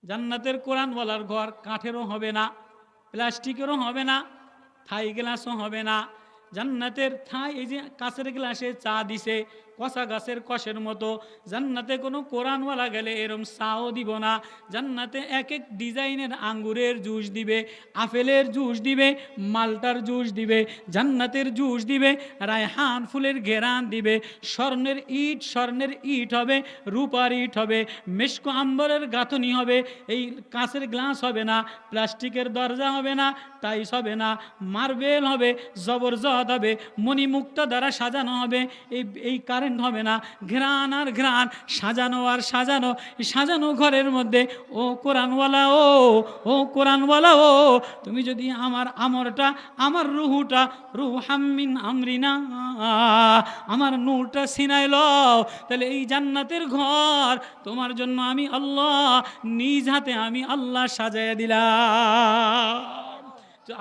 জান্নাতের কোরআনওয়ালার ঘর কাঠেরও হবে না, প্লাস্টিকেরও হবে না, থাই গ্লাসও হবে না। জান্নাতের থাই, এই যে কাঁচের গ্লাসে চা দিছে কষা গাছের কষের মতো, জান্নাতে কোনো কোরআনওয়ালা গেলে এরম চাও দিব না। জান্নাতে এক এক ডিজাইনের আঙ্গুরের জুস দিবে, আপেলের জুস দিবে, মালটার জুস দিবে, জান্নাতের জুস দিবে, রায়হান ফুলের ঘেরান দিবে। স্বর্ণের ইট হবে, রূপার ইট হবে, মেশকো আম্বরের গাঁথনি হবে। এই কাঁচের গ্লাস হবে না, প্লাস্টিকের দরজা হবে না, টাইস হবে না, মার্বেল হবে, জবরদস্ত হবে, মণিমুক্তা দ্বারা সাজানো হবে। এই কারেন্ট হবে না, ঘ্রাণ আর ঘ্রাণ, সাজানো আর সাজানো। সাজানো ঘরের মধ্যে ও কোরআনওয়ালা, ও কোরআনওয়ালা, তুমি যদি আমার আমরটা, আমার রুহুটা, রুহাম্মিন আমরিনা, আমার নূরটা সিনাই লও, তাহলে এই জান্নাতের ঘর তোমার জন্য আমি আল্লাহ নিজ হাতে আমি আল্লাহ সাজায় দিলাম।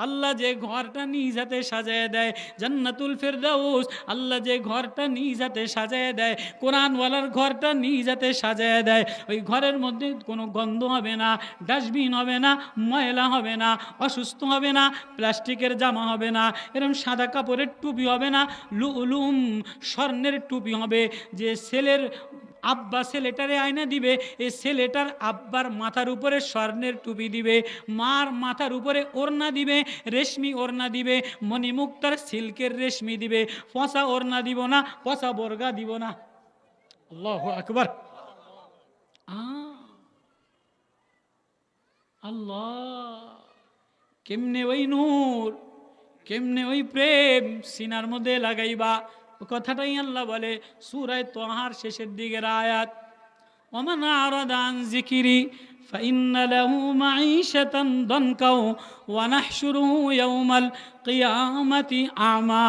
আল্লাহ যে ঘরটা নিজ হাতে সাজায় দেয়, জান্নাতুল ফেরদাউস, আল্লাহ যে ঘরটা নিজ হাতে সাজায় দেয়, কোরআনওয়ালার ঘরটা নিজ হাতে সাজায় দেয়, ওই ঘরের মধ্যে কোনো গন্ধ হবে না, ডাস্টবিন হবে না, ময়লা হবে না, অসুস্থ হবে না, প্লাস্টিকের জামা হবে না, এরকম সাদা কাপড়ের টুপি হবে না, লুলুম স্বর্ণের টুপি হবে। যে ছেলের আব্বা ছেলেটারে আয়না দিবে, এই ছেলেটার আব্বার মাথার উপরে স্বর্ণের টুপি দিবে, মার মাথার উপরে ওড়না দিবে, রেশমি ওড়না দিবে, মণিমুক্তার সিল্কের রেশমি দিবে, পচা ওড়না দিব না, পচা বর্গা দিব না। আল্লাহু আকবার। আল্লাহ, কেমনে ওই নূর, কেমনে ওই প্রেম সিনার মধ্যে লাগাইবা, কথাটাই আল্লাহ বলে সূরা তাহার শেষের দিকের আয়াত, ওমান আরাদা আন যিকরি ফাইন্না লাহু মাঈশাতান দানকা ওয়া নাহশুরুহু ইয়াওমাল কিয়ামাতি আমা।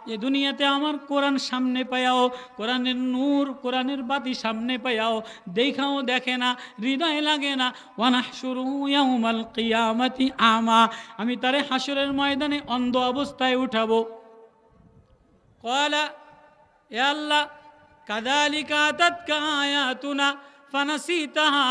যে দুনিয়াতে আমার কোরআন সামনে পায়াও, কোরআনের নূর, কোরআনের বাতি সামনে পায়াও, দেখাও দেখে না, হৃদয় লাগে না। ওয়া নাহশুরুহু ইয়াওমাল কিয়ামাতি আমা, আমি তারে হাসরের ময়দানে অন্ধ অবস্থায় উঠাবো। ক্বালা ইয়া আল্লাহ কাযালিকা আতাতকা আয়াতুনা ফানাসিতাহা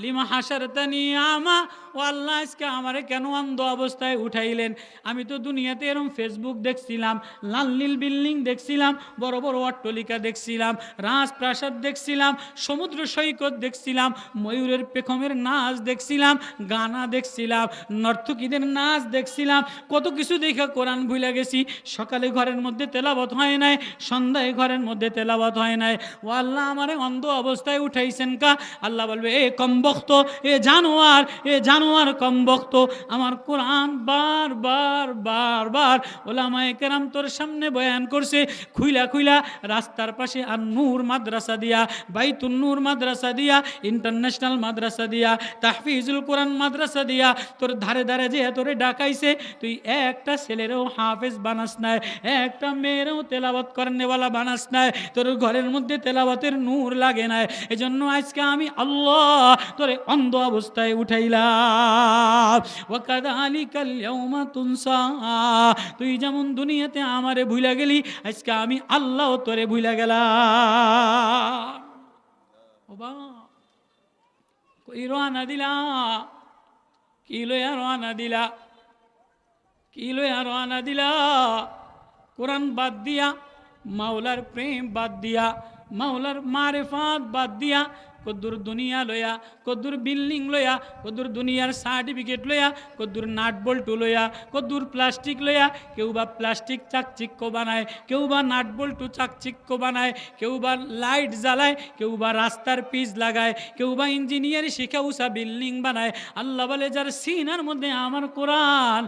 লিমা হাশারতানি আমা। ও আল্লাহ, আজকে আমারে কেন অন্ধ অবস্থায় উঠাইলেন? আমি তো দুনিয়াতে এরকম ফেসবুক দেখছিলাম, লাল নীল বিল্ডিং দেখছিলাম, বড় বড় অট্টালিকা দেখছিলাম, রাজপ্রাসাদ দেখছিলাম, সমুদ্র সৈকত দেখছিলাম, ময়ূরের পেখমের নাচ দেখছিলাম, গানা দেখছিলাম, নর্তকীদের নাচ দেখছিলাম, কত কিছু দেখা কোরআন ভুলে গেছি। সকালে ঘরের মধ্যে তেলাওয়াত হয় নাই, সন্ধ্যায় ঘরের মধ্যে তেলাওয়াত হয় নাই। ও আল্লাহ, আমারে অন্ধ অবস্থায় উঠাইছেন কা? আল্লাহ বলবে, এ কমবক্ত, এ জানোয়ার, এ জানোয়ার কমবক্ত, আমার কোরআন বার বার বার বার ওলামায়ে কেরাম তোর সামনে বয়ান করছে, খুইলা খুইলা রাস্তার পাশে আর নূর মাদ্রাসা দিয়া, বাইতুন নূর মাদ্রাসা দিয়া, ইন্টারন্যাশনাল মাদ্রাসা দিয়া, তাহফিজুল কোরআন মাদ্রাসা দিয়া তোর ধারে ধারে যে তোরে ডাকাইছে, তুই একটা ছেলেরও হাফেজ বানাস নাই, একটা মেয়েরও তেলাওয়াত করেনওয়ালা বানাস নাই, তোর ঘরের মধ্যে তেলাওয়াতের নূর লাগে নাই। এজন্য আজকে আমি আল্লাহ তোরে অন্ধ অবস্থায় উঠাইলাম। ওয়াকাযালিকাল ইয়াউমা তুনসা, তুই যেমন দুনিয়াতে আমারে ভুলা গেলি, আজকে আমি আল্লাহ তোরে ভুলা গেলাম। ও বাবা, কই রওনা দিলা, কি লইয়া রওনা দিলা, কি লইয়া রওনা দিলা? কোরআন বাদ দিয়া, মাওলার প্রেম বাদ দিয়া, মাওলার মারিফাত বাদ দিয়া, কদ্দুর দুনিয়া লয়া, কদ্দুর বিল্ডিং লয়া, কদ্দুর দুনিয়ার সার্টিফিকেট লয়া, কদ্দুর নাট বল্টু লয়া, কদ্দুর প্লাস্টিক লয়া। কেউ বা প্লাস্টিক চাকচিক্য বানায়, কেউ বা নাট বল্টু চাকচিক্য বানায়, কেউ বা লাইট জ্বালায়, কেউ বা রাস্তার পিচ লাগায়, কেউ বা ইঞ্জিনিয়ার শিখে উষা বিল্ডিং বানায়। আল্লাহ বলে, যার সিনার মধ্যে আমার কোরআন,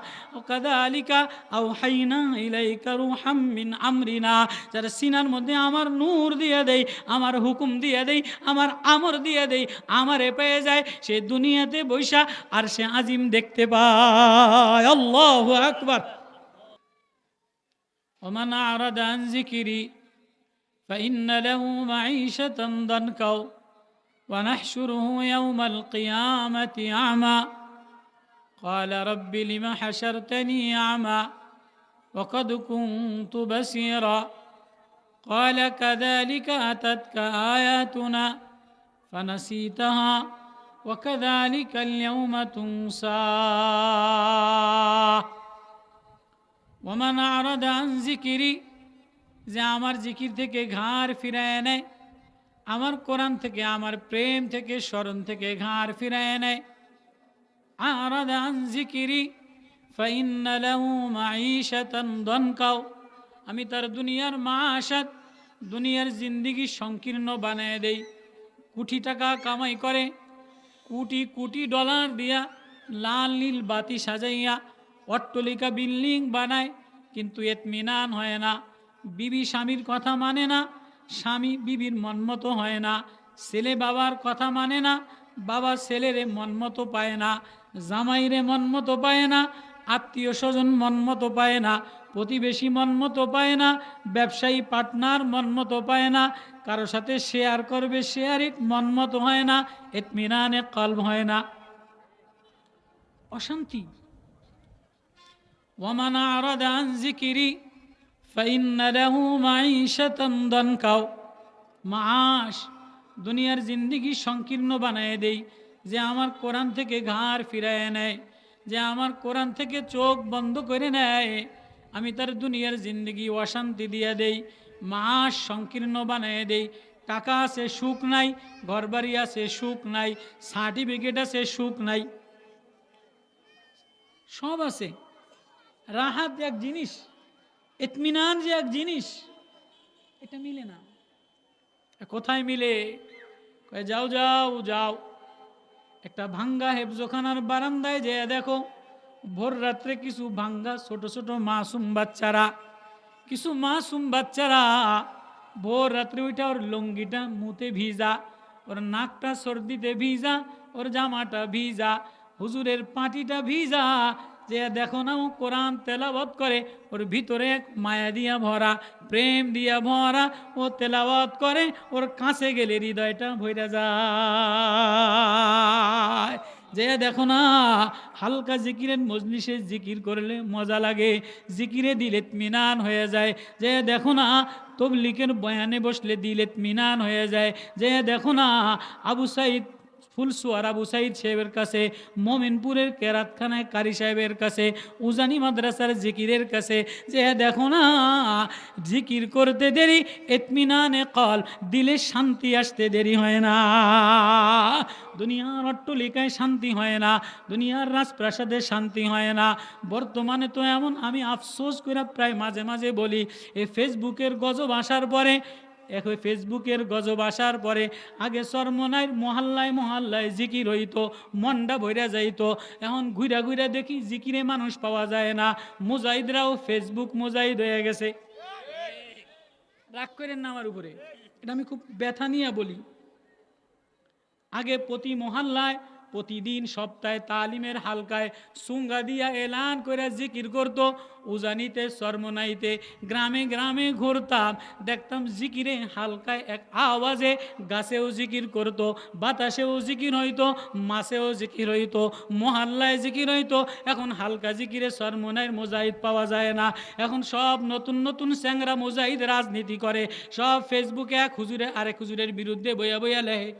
কাযালিকা আওহাইনা ইলাইকা রুহাম মিন আমরিনা, যার সিনার মধ্যে আমার নূর দিয়ে দেই, আমার হুকুম দিয়ে দেই, আমার আমর দিয়ে দেই, আমারে পেয়ে যায়, সে দুনিয়াতে বৈশা আর সে আজিম দেখতে পায়। আল্লাহু আকবার। ওমান আরাদা আন যিকরি ফাইন্না লাহু মাঈশাতান দানকা ওয়া নাহশুরুহু ইয়াওমাল কিয়ামাতি আমা। ক্বালা রাব্বি লিমা হাশারতানি আমা ওয়া ক্বাদ কুনতু বাসীরা। ক্বালা কাযালিকা আতাতকা আয়াতুনা ফানাসিতাহা وكذلك اليوم تنسى ومن أعرض عن ذكري যে আমার জিকির থেকে ঘাড় ফিরায় নেয়, আমার কোরআন থেকে, আমার প্রেম থেকে, স্মরণ থেকে ঘাড় ফিরায় নেয়। আ'রাদা আন যিকরি ফাইন্না লাহু মাঈশাতান দনকা, আমি তার দুনিয়ার মাআশাত, দুনিয়ার জিন্দেগি সংকীর্ণ বানায় দেই। কোটি টাকা কামাই করে, কোটি কোটি ডলার দিয়া লাল নীল বাতি সাজাইয়া অট্টলিকা বিল্ডিং বানায়, কিন্তু ইতমিনান হয় না। বিবি স্বামীর কথা মানে না, স্বামী বিবির মনমতো হয় না। ছেলে বাবার কথা মানে না, বাবা ছেলেরে মনমতো পায় না, জামাইরে মনমতো পায় না, আত্মীয় স্বজন মনমতো পায় না, প্রতিবেশী মনমতো পায় না, ব্যবসায়ী পার্টনার মনমতো পায় না, কারো সাথে শেয়ার করবে শেয়ারিক মনমতো হয় না, ইতমিনানে কলব হয় না, অশান্তি। ওয়ামান আরাদা আন যিকরি ফাইন্না লাহু মাঈশাতান দনকা, মাআশ, দুনিয়ার জিন্দেগি সংকীর্ণ বানায় দেই। যে আমার কোরআন থেকে ঘাড় ফিরায় নেয়, যে আমার কোরআন থেকে চোখ বন্ধ করে নেয়, আমি তার দুনিয়ার জিন্দেগি অশান্তি দিয়ে দেই, মাস সংকীর্ণ বানায় দেই। টাকা আছে সুখ নাই, ঘরবাড়ি আছে সুখ নাই, সার্টিফিকেট আছে সুখ নাই, সব আছে। রাহাত এক জিনিস, ইতমিনান যে এক জিনিস, এটা মিলে না। কোথায় মিলে? যাও যাও যাও, একটা ভাঙ্গা হেফজোখানার বারান্দায় যেয়ে দেখো, ভোর রাত্রে কিছু ভাঙ্গা ছোট ছোট মাসুম বাচ্চারা, কিছু মাসুম বাচ্চারা ভোর রাত্রে ওইটা, ওর লুঙ্গিটা মুতে ভিজা, ওর নাকটা সর্দিতে ভিজা, ওর জামাটা ভিজা, হুজুরের পাটিটা ভিজা, যে দেখো না ও কোরআন তেলাওয়াত করে, ওর ভিতরে এক মায়া দিয়া ভরা, প্রেম দিয়া ভরা, ও তেলাওয়াত করে, ওর কাছে গেলে হৃদয়টা ভইরা যায়। যে দেখো না হালকা জিকিরের মজলিসে জিকির করলে মজা লাগে, জিকিরে দিল ইতমিনান হয়ে যায়। যে দেখো না তবলিগের বয়ানে বসলে দিল ইতমিনান হয়ে যায়। যে দেখো না আবু সাইদ ফুলসুয়ার আবু সাইদ সাহেবের কাছে, মোমিনপুরের কেরাতখানায় কারি সাহেবের কাছে, উজানি মাদ্রাসার জিকিরের কাছে, যে দেখো না জিকির করতে দেরি, ইতমিনানে কল, দিলে শান্তি আসতে দেরি হয় না। দুনিয়ার অট্টলিকায় শান্তি হয় না, দুনিয়ার রাজপ্রাসাদে শান্তি হয় না। বর্তমানে তো এমন, আমি আফসোস করে প্রায় মাঝে মাঝে বলি, এই ফেসবুকের গজব আসার পরে, এখন ফেসবুকের গজব আসার পরে, আগে চরমনাইর মহল্লায় মহল্লায় জিকির হইতো, মনটা ভইরা যাইতো। এখন ঘুরা ঘুরা দেখি জিকিরে মানুষ পাওয়া যায় না। মুজাহিদরাও ফেসবুক মুজাহিদ হয়ে গেছে। রাগ করেন না আমার উপরে, এটা আমি খুব ব্যথা নিয়ে বলি। আগে প্রতি মহল্লায়, প্রতিদিন সপ্তাহে তালিমের হালকায় সুঙ্গা দিয়া এলান করে জিকির করতো। উজানিতে, চরমনাইতে, গ্রামে গ্রামে ঘুরতাম, দেখতাম জিকিরে হালকায় এক আওয়াজে, গাছেও জিকির করতো, বাতাসেও জিকির হইতো, মাছেও জিকির হইতো, মহল্লায় জিকির হইতো। এখন হালকা জিকিরে চরমনাইয়ের মুজাহিদ পাওয়া যায় না। এখন সব নতুন নতুন চ্যাংরা মুজাহিদ রাজনীতি করে, সব ফেসবুকে এক হুজুরে আরেক হুজুরের বিরুদ্ধে বইয়া বইয়া লেহে।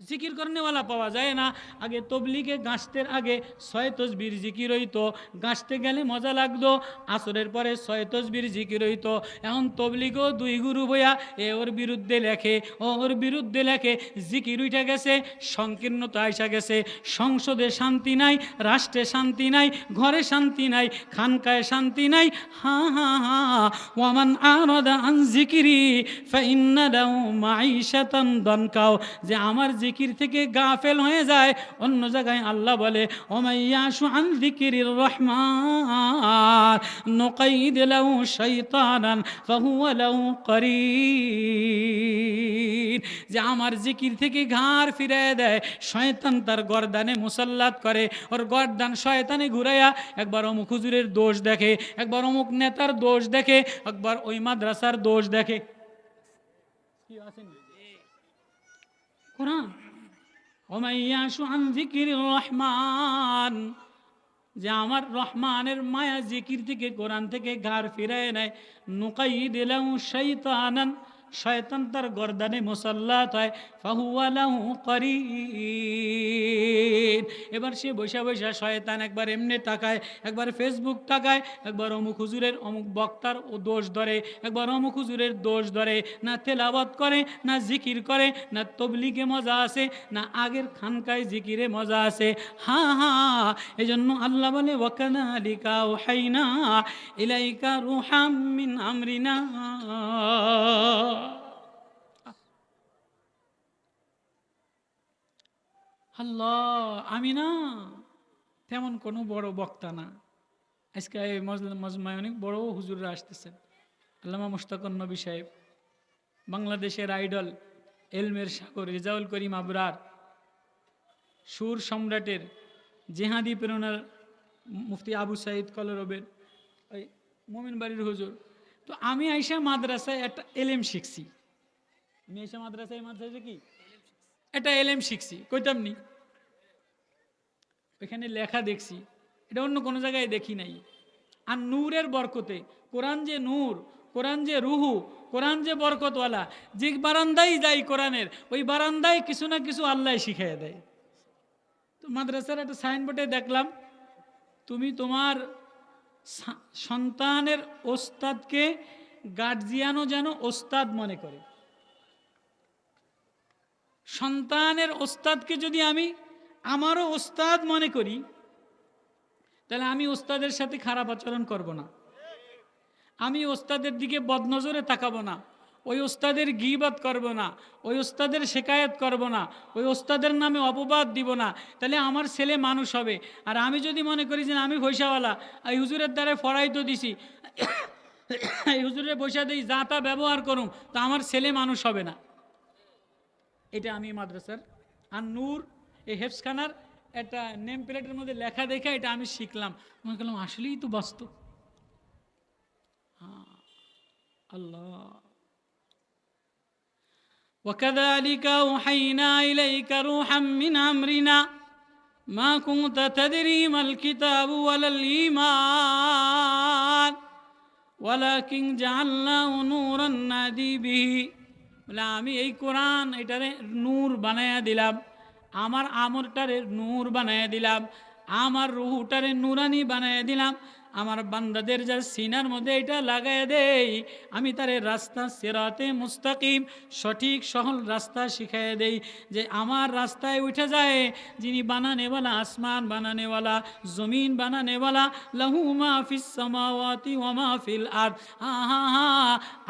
জিকির করনেওয়ালা পাওয়া যায় না। আগে তবলিগে গাছতের আগে 6 তসবির জিকির হইতো, গাছতে গেলে মজা লাগতো, আসরের পরে 6 তসবির জিকির হইতো। এখন তবলিগও 2 গুরু বইয়া এ ওর বিরুদ্ধে লেখে, ও ওর বিরুদ্ধে লেখে, জিকির উঠে গেছে, সংকীর্ণতা আইসা গেছে। সংসদে শান্তি নাই, রাষ্ট্রে শান্তি নাই, ঘরে শান্তি নাই, খানকায় শান্তি নাই। হা হা হা, ওয়ামান আরাদা আন যিকরি ফাইন্না লাহু মাঈশাতান দনকা, যে আমার জিকির থেকে গাফেল হয়ে যায়। অন্য জায়গায় আল্লাহ বলে, ওমাইয়াশু আন যিকরির রহমান নুকাইদ লাহু শাইতানান ফাহুয়া লাহু করিন, যে আমার জিকির থেকে ঘাড় ফিরিয়ে দেয়, শয়তান তার গর্দানে মুসাল্লাত করে, ওর গর্দান শয়তানে ঘুরাইয়া একবার অমুক হুজুরের দোষ দেখে, একবার অমুক নেতার দোষ দেখে, একবার ওই মাদ্রাসার দোষ দেখে। কি আছেন কোরআন, ওমাইয়াশু আন যিকরির রহমান, যে আমার রহমানের মায়া জিকির থেকে, কোরআন থেকে ঘাড় ফিরায় নেয়, নুকাইদ লাহু শাইতানান শয়তান তার গর্দানে মুসাল্লাত হয়, ফাহুয়া লাহু করিন। এবার সে বৈশা বৈশা শয়তান একবার এমনি তাকায়, একবার ফেসবুক তাকায়, একবার অমুক হুজুরের অমুক বক্তার ও দোষ ধরে, একবার অমুক হুজুরের দোষ ধরে। না তেলাওয়াত করে, না জিকির করে, না তবলিগে মজা আছে, না আগের খানকায় জিকিরে মজা আছে। হ্যাঁ হ্যাঁ, এই জন্য আল্লাহ বলে ওয়াকাযালিকা আওহাইনা ইলাইকা রূহাম মিন আমরিনা। আল্লাহ, আমি না তেমন কোনো বড় বক্তা না। আজকে এই মজমায় অনেক বড় হুজুররা আসতেছেন। আল্লামা মুশতাকুর নবী সাহেব, বাংলাদেশের আইডল, এলমের সাগর রেজাউল করিম আবরার, সুর সম্রাটের জেহাদি প্রেরণার মুফতি আবু সাইদ কলরবের ওই মোমিন বাড়ির হুজুর। তো আমি আইসা মাদ্রাসায় একটা এলেম শিখছি। আমি আইসা মাদ্রাসায় কি একটা এলেম শিখছি, কইতাম নি? ওইখানে লেখা দেখছি, এটা অন্য কোনো জায়গায় দেখি নাই। আর নূরের বরকতে, কোরআন যে নূর, কোরআন যে রুহু, কোরআন যে বরকতওয়ালা, যে বারান্দায় যাই কোরআনের, ওই বারান্দায় কিছু না কিছু আল্লাহ শিখাইয়া দেয়। তো মাদ্রাসার একটা সাইনবোর্ডে দেখলাম, তুমি তোমার সন্তানের ওস্তাদকে গার্জিয়ানও যেন ওস্তাদ মনে করে। সন্তানের ওস্তাদকে যদি আমি আমারও ওস্তাদ মনে করি, তাহলে আমি ওস্তাদের সাথে খারাপ আচরণ করব না, আমি ওস্তাদের দিকে বদনজরে তাকাবো না, ওই ওস্তাদের গীবত করব না, ওই ওস্তাদের শেকায়ত করব না, ওই ওস্তাদের নামে অপবাদ দিব না। তাহলে আমার ছেলে মানুষ হবে। আর আমি যদি মনে করি যে আমি পয়সাওয়ালা, এই হুজুরের দ্বারা ফরাই তো দিছি, এই হুজুরের পয়সা দিই, যা তা ব্যবহার করুন, তা আমার ছেলে মানুষ হবে না। এটা আমি মাদ্রাসার আর নূর এই হেফসখানার একটা নেম প্লেটের মধ্যে লেখা দেখে এটা আমি শিখলাম। মনে করলাম আসলেই তো বাস্তব। আল্লাহ, وكذلك أوحينا إليك روحا من أمرنا ما كنت تدري ما الكتاب ولا الإيمان ولكن جعلناه نورا نهدي به। বলে আমি এই কোরআন এটারে নূর বানায়া দিলাম, আমার আমরটারে নূর বানায়া দিলাম, আমার রুহুটারে নূরানি বানায়া দিলাম। আমার বান্দাদের যার সিনার মধ্যে এটা লাগাই দেই, আমি তারে রাস্তা সিরাতে মুস্তাকিম, সঠিক সহল রাস্তা শিখাই দেই। যে আমার রাস্তায় উঠে যায় যিনি বানানেওয়ালা, আসমান বানানেওয়ালা, জমিন বানানেওয়ালা, লাহু মা ফিস সামাওয়াতি ওয়া মা ফিল আরদ।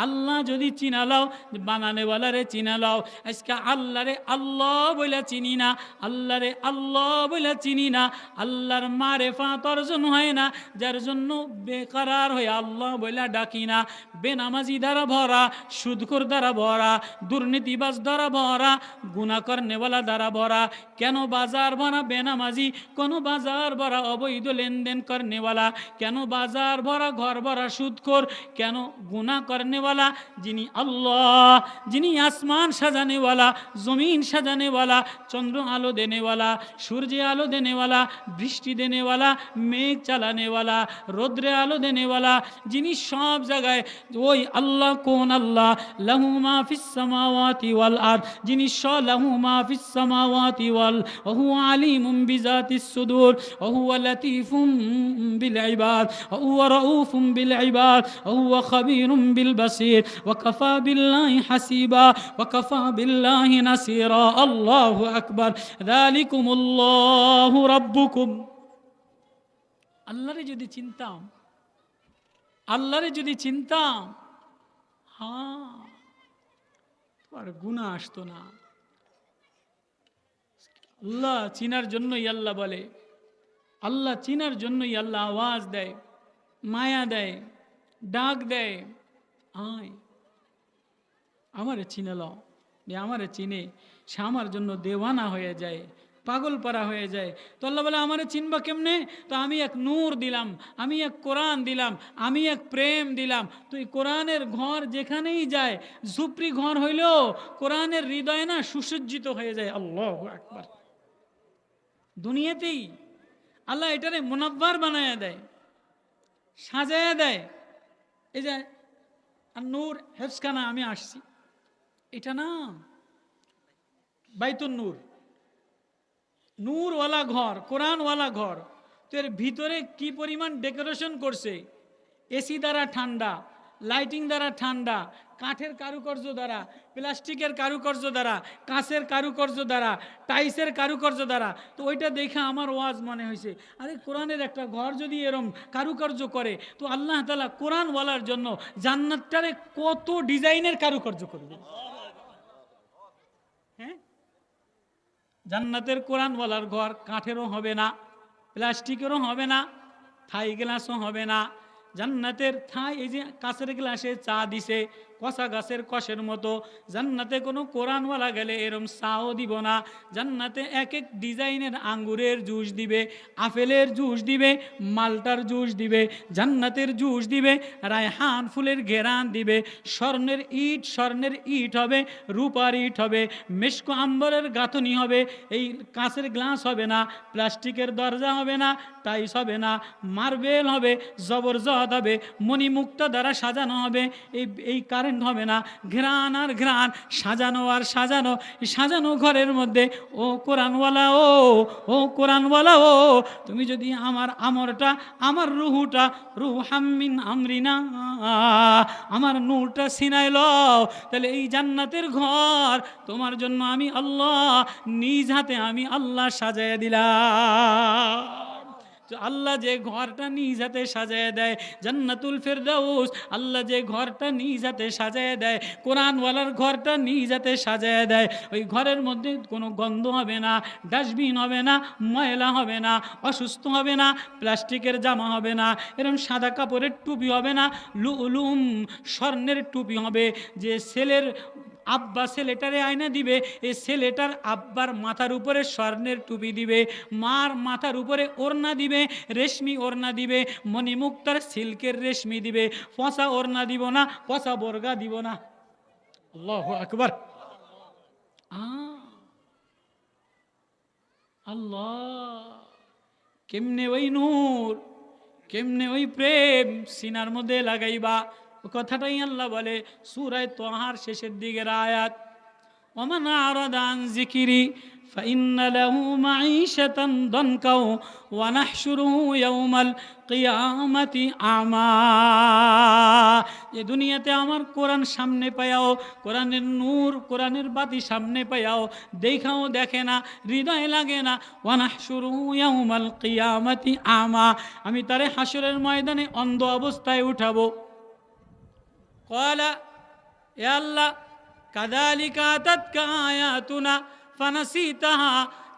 আল্লাহ যদি চিনালাও, বানানেওয়ালারে চিনালাও। আজকে আল্লাহরে আল্লাহ বলে চিনি না, আল্লাহরে আল্লাহ বলে চিনি না, আল্লাহর মারেফাত অর্জন হয় না, যার জন্য বেকারার হয়ে আল্লাহ বলে ডাকি না। বেনামাজি দ্বারা ভরা, সুদখোর দ্বারা ভরা, দুর্নীতিবাজ দ্বারা ভরা, গুনাহ করনেওয়ালা দ্বারা ভরা। কেন বাজার ভরা বেনামাজি, কোন বাজার ভরা অবৈধ লেনদেন করনেওয়ালা, কেন বাজার ভরা ঘর ভরা সুদখোর, কেন গুনাহ করনেওয়ালা? যিনি আল্লাহ, যিনি আসমান সাজানেওয়ালা, জমিন সাজানেওয়ালা, চন্দ্র আলো দেনেওয়ালা, সূর্যে আলো দেনেওয়ালা, বৃষ্টি দেনেওয়ালা, মেঘ চালানেওয়ালা, রোদ্রে আলো দেনেওয়ালা, যিনি সব জায়গায়, ওই আল্লাহ কোন আল্লাহ? লাহু মা ফিস সামাওয়াতি ওয়াল আরদ, যিনি লাহু মা ফিস সামাওয়াতি ওয়াল ওয়া হুয়া আলিমুম বিযাতিস সুদূর ওয়া হুয়া লাতীফুম বিল ইবাদ ওয়া হুয়া রাউফুম বিল ইবাদ ওয়া হুয়া খাবীরুম বিল বাসীর ওয়া কাফা বিল্লাহি হাসিবা ওয়া কাফা বিল্লাহি নাসীরা। আল্লাহু আকবার। যালিকুমুল্লাহু রাব্বুকুম। আল্লাহরে যদি চিনতাম, আল্লাহরে যদি চিনতাম, আর গুনাহ আসতো না। আল্লাহ চিনার জন্যই আল্লাহ বলে, আল্লাহ চিনার জন্যই আল্লাহ আওয়াজ দেয়, মায়া দেয়, ডাক দেয়, আয় আমারে চিনালো। আমারে চিনে সে আমার জন্য দেওয়ানা হয়ে যায়, পাগল পারা হয়ে যায়। তো আল্লাহ বলে আমারে চিনবা কেমনে? তো আমি এক নূর দিলাম, আমি এক কোরআন দিলাম, আমি এক প্রেম দিলাম। তো এই কোরআনের ঘর যেখানেই যায়, ঝুপড়ি ঘর হইলেও কোরআনের হৃদয় না সুসজ্জিত হয়ে যায়। আল্লাহু আকবার। দুনিয়াতেই আল্লাহ এটারে মুনাব্বার বানায়া দেয়, সাজায়া দেয়। এই যে আর নূর হেফসখানা আমি আসছি, এটা না, বাইতুন নূর, নূরওয়ালা ঘর, কোরআনওয়ালা ঘর। তো এর ভিতরে কি পরিমাণ ডেকোরেশন করছে, এসি দ্বারা ঠান্ডা, লাইটিং দ্বারা ঠান্ডা, কাঠের কারুকার্য দ্বারা, প্লাস্টিকের কারুকার্য দ্বারা, কাঁচের কারুকার্য দ্বারা, টাইসের কারুকার্য দ্বারা। তো ওইটা দেখে আমার ওয়াজ মনে হয়েছে, আরে কোরআনের একটা ঘর যদি এরম কারুকার্য করে, তো আল্লাহ তাআলা কোরআনওয়ালার জন্য জান্নাতটারে কত ডিজাইনের কারুকার্য করবে। হ্যাঁ, জান্নাতের কোরআনওয়ালার ঘর কাঠেরও হবে না, প্লাস্টিকেরও হবে না, থাই গ্লাসও হবে না। জান্নাতের থাই, এই যে কাঁচের গ্লাসে চা দিছে কষা গাছের কষের মতো, জান্নাতে কোনো কোরআনওয়ালা গেলে এরম চাও দিব না। জান্নাতে এক এক ডিজাইনের আঙ্গুরের জুস দিবে, আপেলের জুস দিবে, মালটার জুস দিবে, জান্নাতের জুস দিবে, রায়হান ফুলের ঘেরান দিবে, স্বর্ণের ইট হবে, রূপার ইট হবে, মেশকো আম্বরের গাঁথনি হবে। এই কাঁচের গ্লাস হবে না, প্লাস্টিকের দরজা হবে না, টাইস হবে না, মার্বেল হবে, জবরদস্ত হবে, মণিমুক্তা দ্বারা সাজানো হবে। এই কারেন্ট হবে না, ঘ্রাণ আর ঘ্রাণ, সাজানো আর সাজানো। সাজানো ঘরের মধ্যে ও কোরআনওয়ালা, ও কোরআনওয়ালা, তুমি যদি আমার আমরটা, আমার রুহুটা, রুহাম্মিন আমরিনা, আমার নূরটা সিনাই লও, তাহলে এই জান্নাতের ঘর তোমার জন্য আমি আল্লাহ নিজ হাতে আমি আল্লাহ সাজায় দিলাম। আল্লাহ যে ঘরটা নিজ হাতে সাজায় দেয়, জান্নাতুল ফেরদাউস, আল্লাহ যে ঘরটা নিজ হাতে সাজায় দেয়, কোরআনওয়ালার ঘরটা নিজ হাতে সাজায় দেয়, ওই ঘরের মধ্যে কোনো গন্ধ হবে না, ডাস্টবিন হবে না, ময়লা হবে না, অসুস্থ হবে না, প্লাস্টিকের জামা হবে না, এরকম সাদা কাপড়ের টুপি হবে না, লুলুম স্বর্ণের টুপি হবে। যে ছেলের আব্বা ছেলেটারে আয়না দিবে, এই ছেলেটার আব্বার মাথার উপরে স্বর্ণের টুপি দিবে, মার মাথার উপরে ওড়না দিবে, রেশমি ওড়না দিবে, মণিমুক্তার সিল্কের রেশমি দিবে, পচা ওড়না দিব না, পচা বর্গা দিব না। আল্লাহু আকবার। আল্লাহ, কেমনে ওই নূর, কেমনে ওই প্রেম সিনার মধ্যে লাগাইবা, কথাটাই আল্লাহ বলে সূরা তাহার শেষের দিকের আয়াত, ওমান আরাদা আন যিকরি ফাইন্না লাহু মাঈশাতান দানকা ওয়া নাহশুরুহু ইয়াওমাল কিয়ামাতি আমা। এই দুনিয়াতে আমার কোরআন সামনে পায়াও, কোরআনের নূর, কোরআনের বাতি সামনে পায়াও, দেখাও দেখে না, হৃদয় লাগে না। ওয়া নাহশুরুহু ইয়াওমাল কিয়ামাতি আমা, আমি তারে হাসরের ময়দানে অন্ধ অবস্থায় উঠাবো। ক্বালা ইয়া আল্লাহ কাযালিকা আতাতকা আয়াতুনা ফানাসিতাহা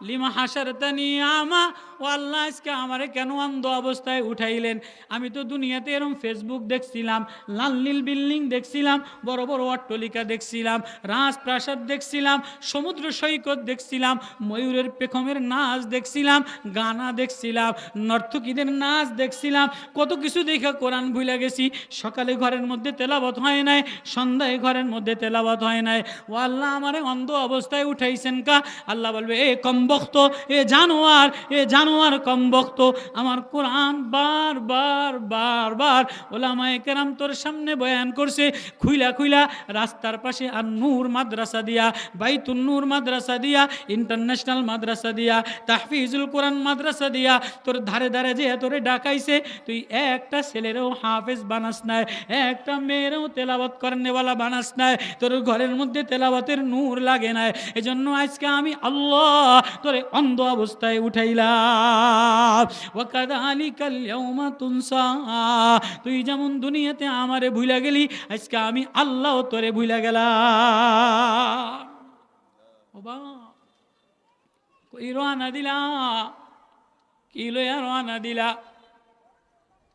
লিমা হাশারতানি আমা। ও আল্লাহ, আজকে আমারে কেন অন্ধ অবস্থায় উঠাইলেন? আমি তো দুনিয়াতে এরকম ফেসবুক দেখছিলাম, লাল নীল বিল্ডিং দেখছিলাম, বড় বড় অট্টালিকা দেখছিলাম, রাজপ্রাসাদ দেখছিলাম, সমুদ্র সৈকত দেখছিলাম, ময়ূরের পেখমের নাচ দেখছিলাম, গানা দেখছিলাম, নর্তকীদের নাচ দেখছিলাম, কত কিছু দেখা কোরআন ভুলে গেছি। সকালে ঘরের মধ্যে তেলাওয়াত হয় নাই, সন্ধ্যায় ঘরের মধ্যে তেলাওয়াত হয় নাই। ও আল্লাহ, আমারে অন্ধ অবস্থায় উঠাইছেন কা? আল্লাহ বলবে, এ কমবক্ত, এ জানোয়ার, এ জানোয়ার কমবক্ত, আমার কোরআন বার বার বার বার ওলামায়ে কেরাম তোর সামনে বয়ান করছে, খুইলা খুইলা রাস্তার পাশে আর নূর মাদ্রাসা দিয়া, বাইতুন নূর মাদ্রাসা দিয়া, ইন্টারন্যাশনাল মাদ্রাসা দিয়া, তাহফিজুল কোরআন মাদ্রাসা দিয়া তোর ধারে ধারে যে তোরে ডাকাইছে, তুই একটা ছেলেরও হাফেজ বানাস নাই, একটা মেয়েরও তেলাওয়াত করেনেওয়ালা বানাস নাই, তোর ঘরের মধ্যে তেলাওয়াতের নূর লাগে নাই। এজন্য আজকে আমি আল্লাহ তোরে অন্ধ অবস্থায় উঠাইলাম। ওয়াকাযালিকাল ইয়াউমা তুনসা, তুই যেমন দুনিয়াতে আমারে ভুলা গেলি, আজকে আমি আল্লাহ তোরে ভুলা গেলাম। বাবা কই রওনা দিলা, কি লইয়া রওনা দিলা,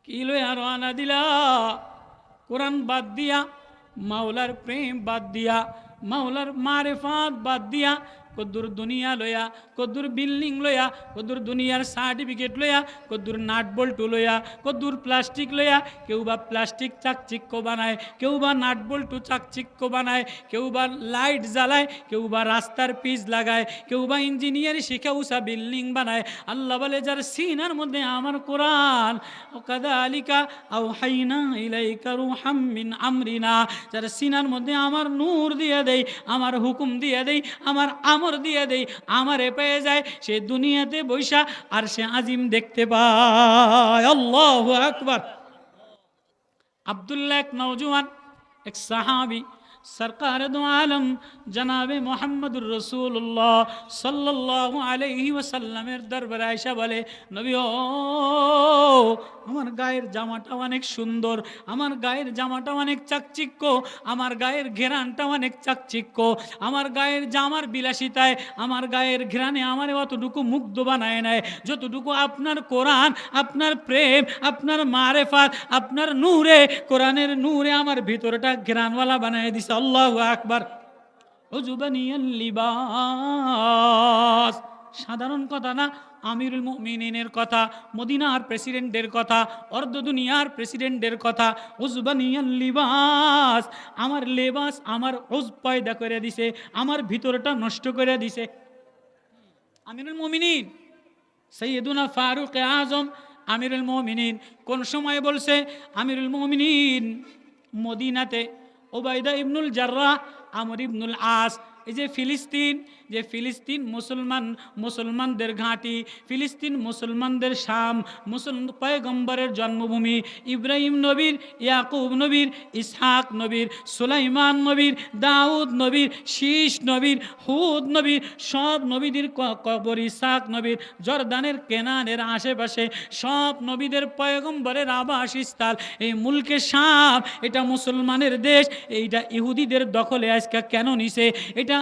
কি লইয়া রওনা দিলা? কোরআন বাদ দিয়া, মাওলার প্রেম বাদ দিয়া, মাওলার মারিফাত বাদ দিয়া, কদ্দুর দুনিয়া লইয়া, কদ্দুর বিল্ডিং লইয়া, কদ্দুর দুনিয়ার সার্টিফিকেট লইয়া, কদ্দুর নাট বল্টু লইয়া, কদ্দুর প্লাস্টিক লইয়া। কেউ বা প্লাস্টিক চাকচিক্য বানায়, কেউ বা নাট বল্টু চাকচিক্য বানায়, কেউ বা লাইট জ্বালায়, কেউ বা রাস্তার পিচ লাগায়, কেউ বা ইঞ্জিনিয়ার শিখে উষা বিল্ডিং বানায়। আল্লাহ বলে যার সিনার মধ্যে আমার কোরআন, কাযালিকা আওহাইনা ইলাইকা রূহাম মিন আমরিনা, যার সিনার মধ্যে আমার নূর দিয়ে দেই, আমার হুকুম দিয়ে দেই, আমার আমর দিয়ে দেই, আমারে পেয়ে যায়, সে দুনিয়াতে বৈশা আর সে আজিম দেখতে পায়। আল্লাহু আকবার। আব্দুল্লাহ এক নওজওয়ান, এক সাহাবী, সরকার দো আলম জনাবে মোহাম্মদুর রসুল্লাহ সাল্লাল্লাহু আলাইহি ওয়াসাল্লামের দরবারে আয়েশা বলে, নবী ও, আমার গায়ের জামাটা অনেক সুন্দর, আমার গায়ের জামাটা অনেক চাকচিক্য, আমার গায়ের ঘেরানটা অনেক চাকচিক্য, আমার গায়ের জামার বিলাসিতায়, আমার গায়ের ঘেরানে আমার অতটুকু মুগ্ধ বানায় নেয় যতটুকু আপনার কোরআন, আপনার প্রেম, আপনার মারেফাত, আপনার নূরে, কোরআনের নূরে আমার ভিতরটা ঘেরানওয়ালা বানায় দিছে। আল্লাহু আকবার। উজবানিয়াল লিবাস, সাধারণ কথা না, আমিরুল মুমিনিনের কথা, মদিনার প্রেসিডেন্টের কথা, অর্ধ দুনিয়ার প্রেসিডেন্টের কথা। উজবানিয়াল লিবাস, আমার লেবাস আমার উজ পয়দা করে দিছে, আমার ভিতরটা নষ্ট করে দিছে। আমিরুল মুমিনিন সৈয়দুনা ফারুক আজম আমিরুল মুমিনিন কোন সময় বলছে? আমিরুল মুমিনিন মদিনাতে ওবায়দা ইবনুল জাররাহ, আমর ইবনুল আস, এই যে ফিলিস্তিন, যে ফিলিস্তিন মুসলমানদের ঘাঁটি, ফিলিস্তিন মুসলমানদের শাম, পয়গম্বরের জন্মভূমি, ইব্রাহিম নবীর, ইয়াকুব নবীর, ইসহাক নবীর, সুলাইমান নবীর, দাউদ নবীর, শীষ নবীর, হুদ নবীর, সব নবীদের কবর, ইসহাক নবীর, জর্দানের কেনানের আশেপাশে সব নবীদের পয়গম্বরের আবাসস্থল। এই মুলকে শাম, এটা মুসলমানের দেশ, এইটা ইহুদিদের দখলে আজকে কেন নিছে? এটা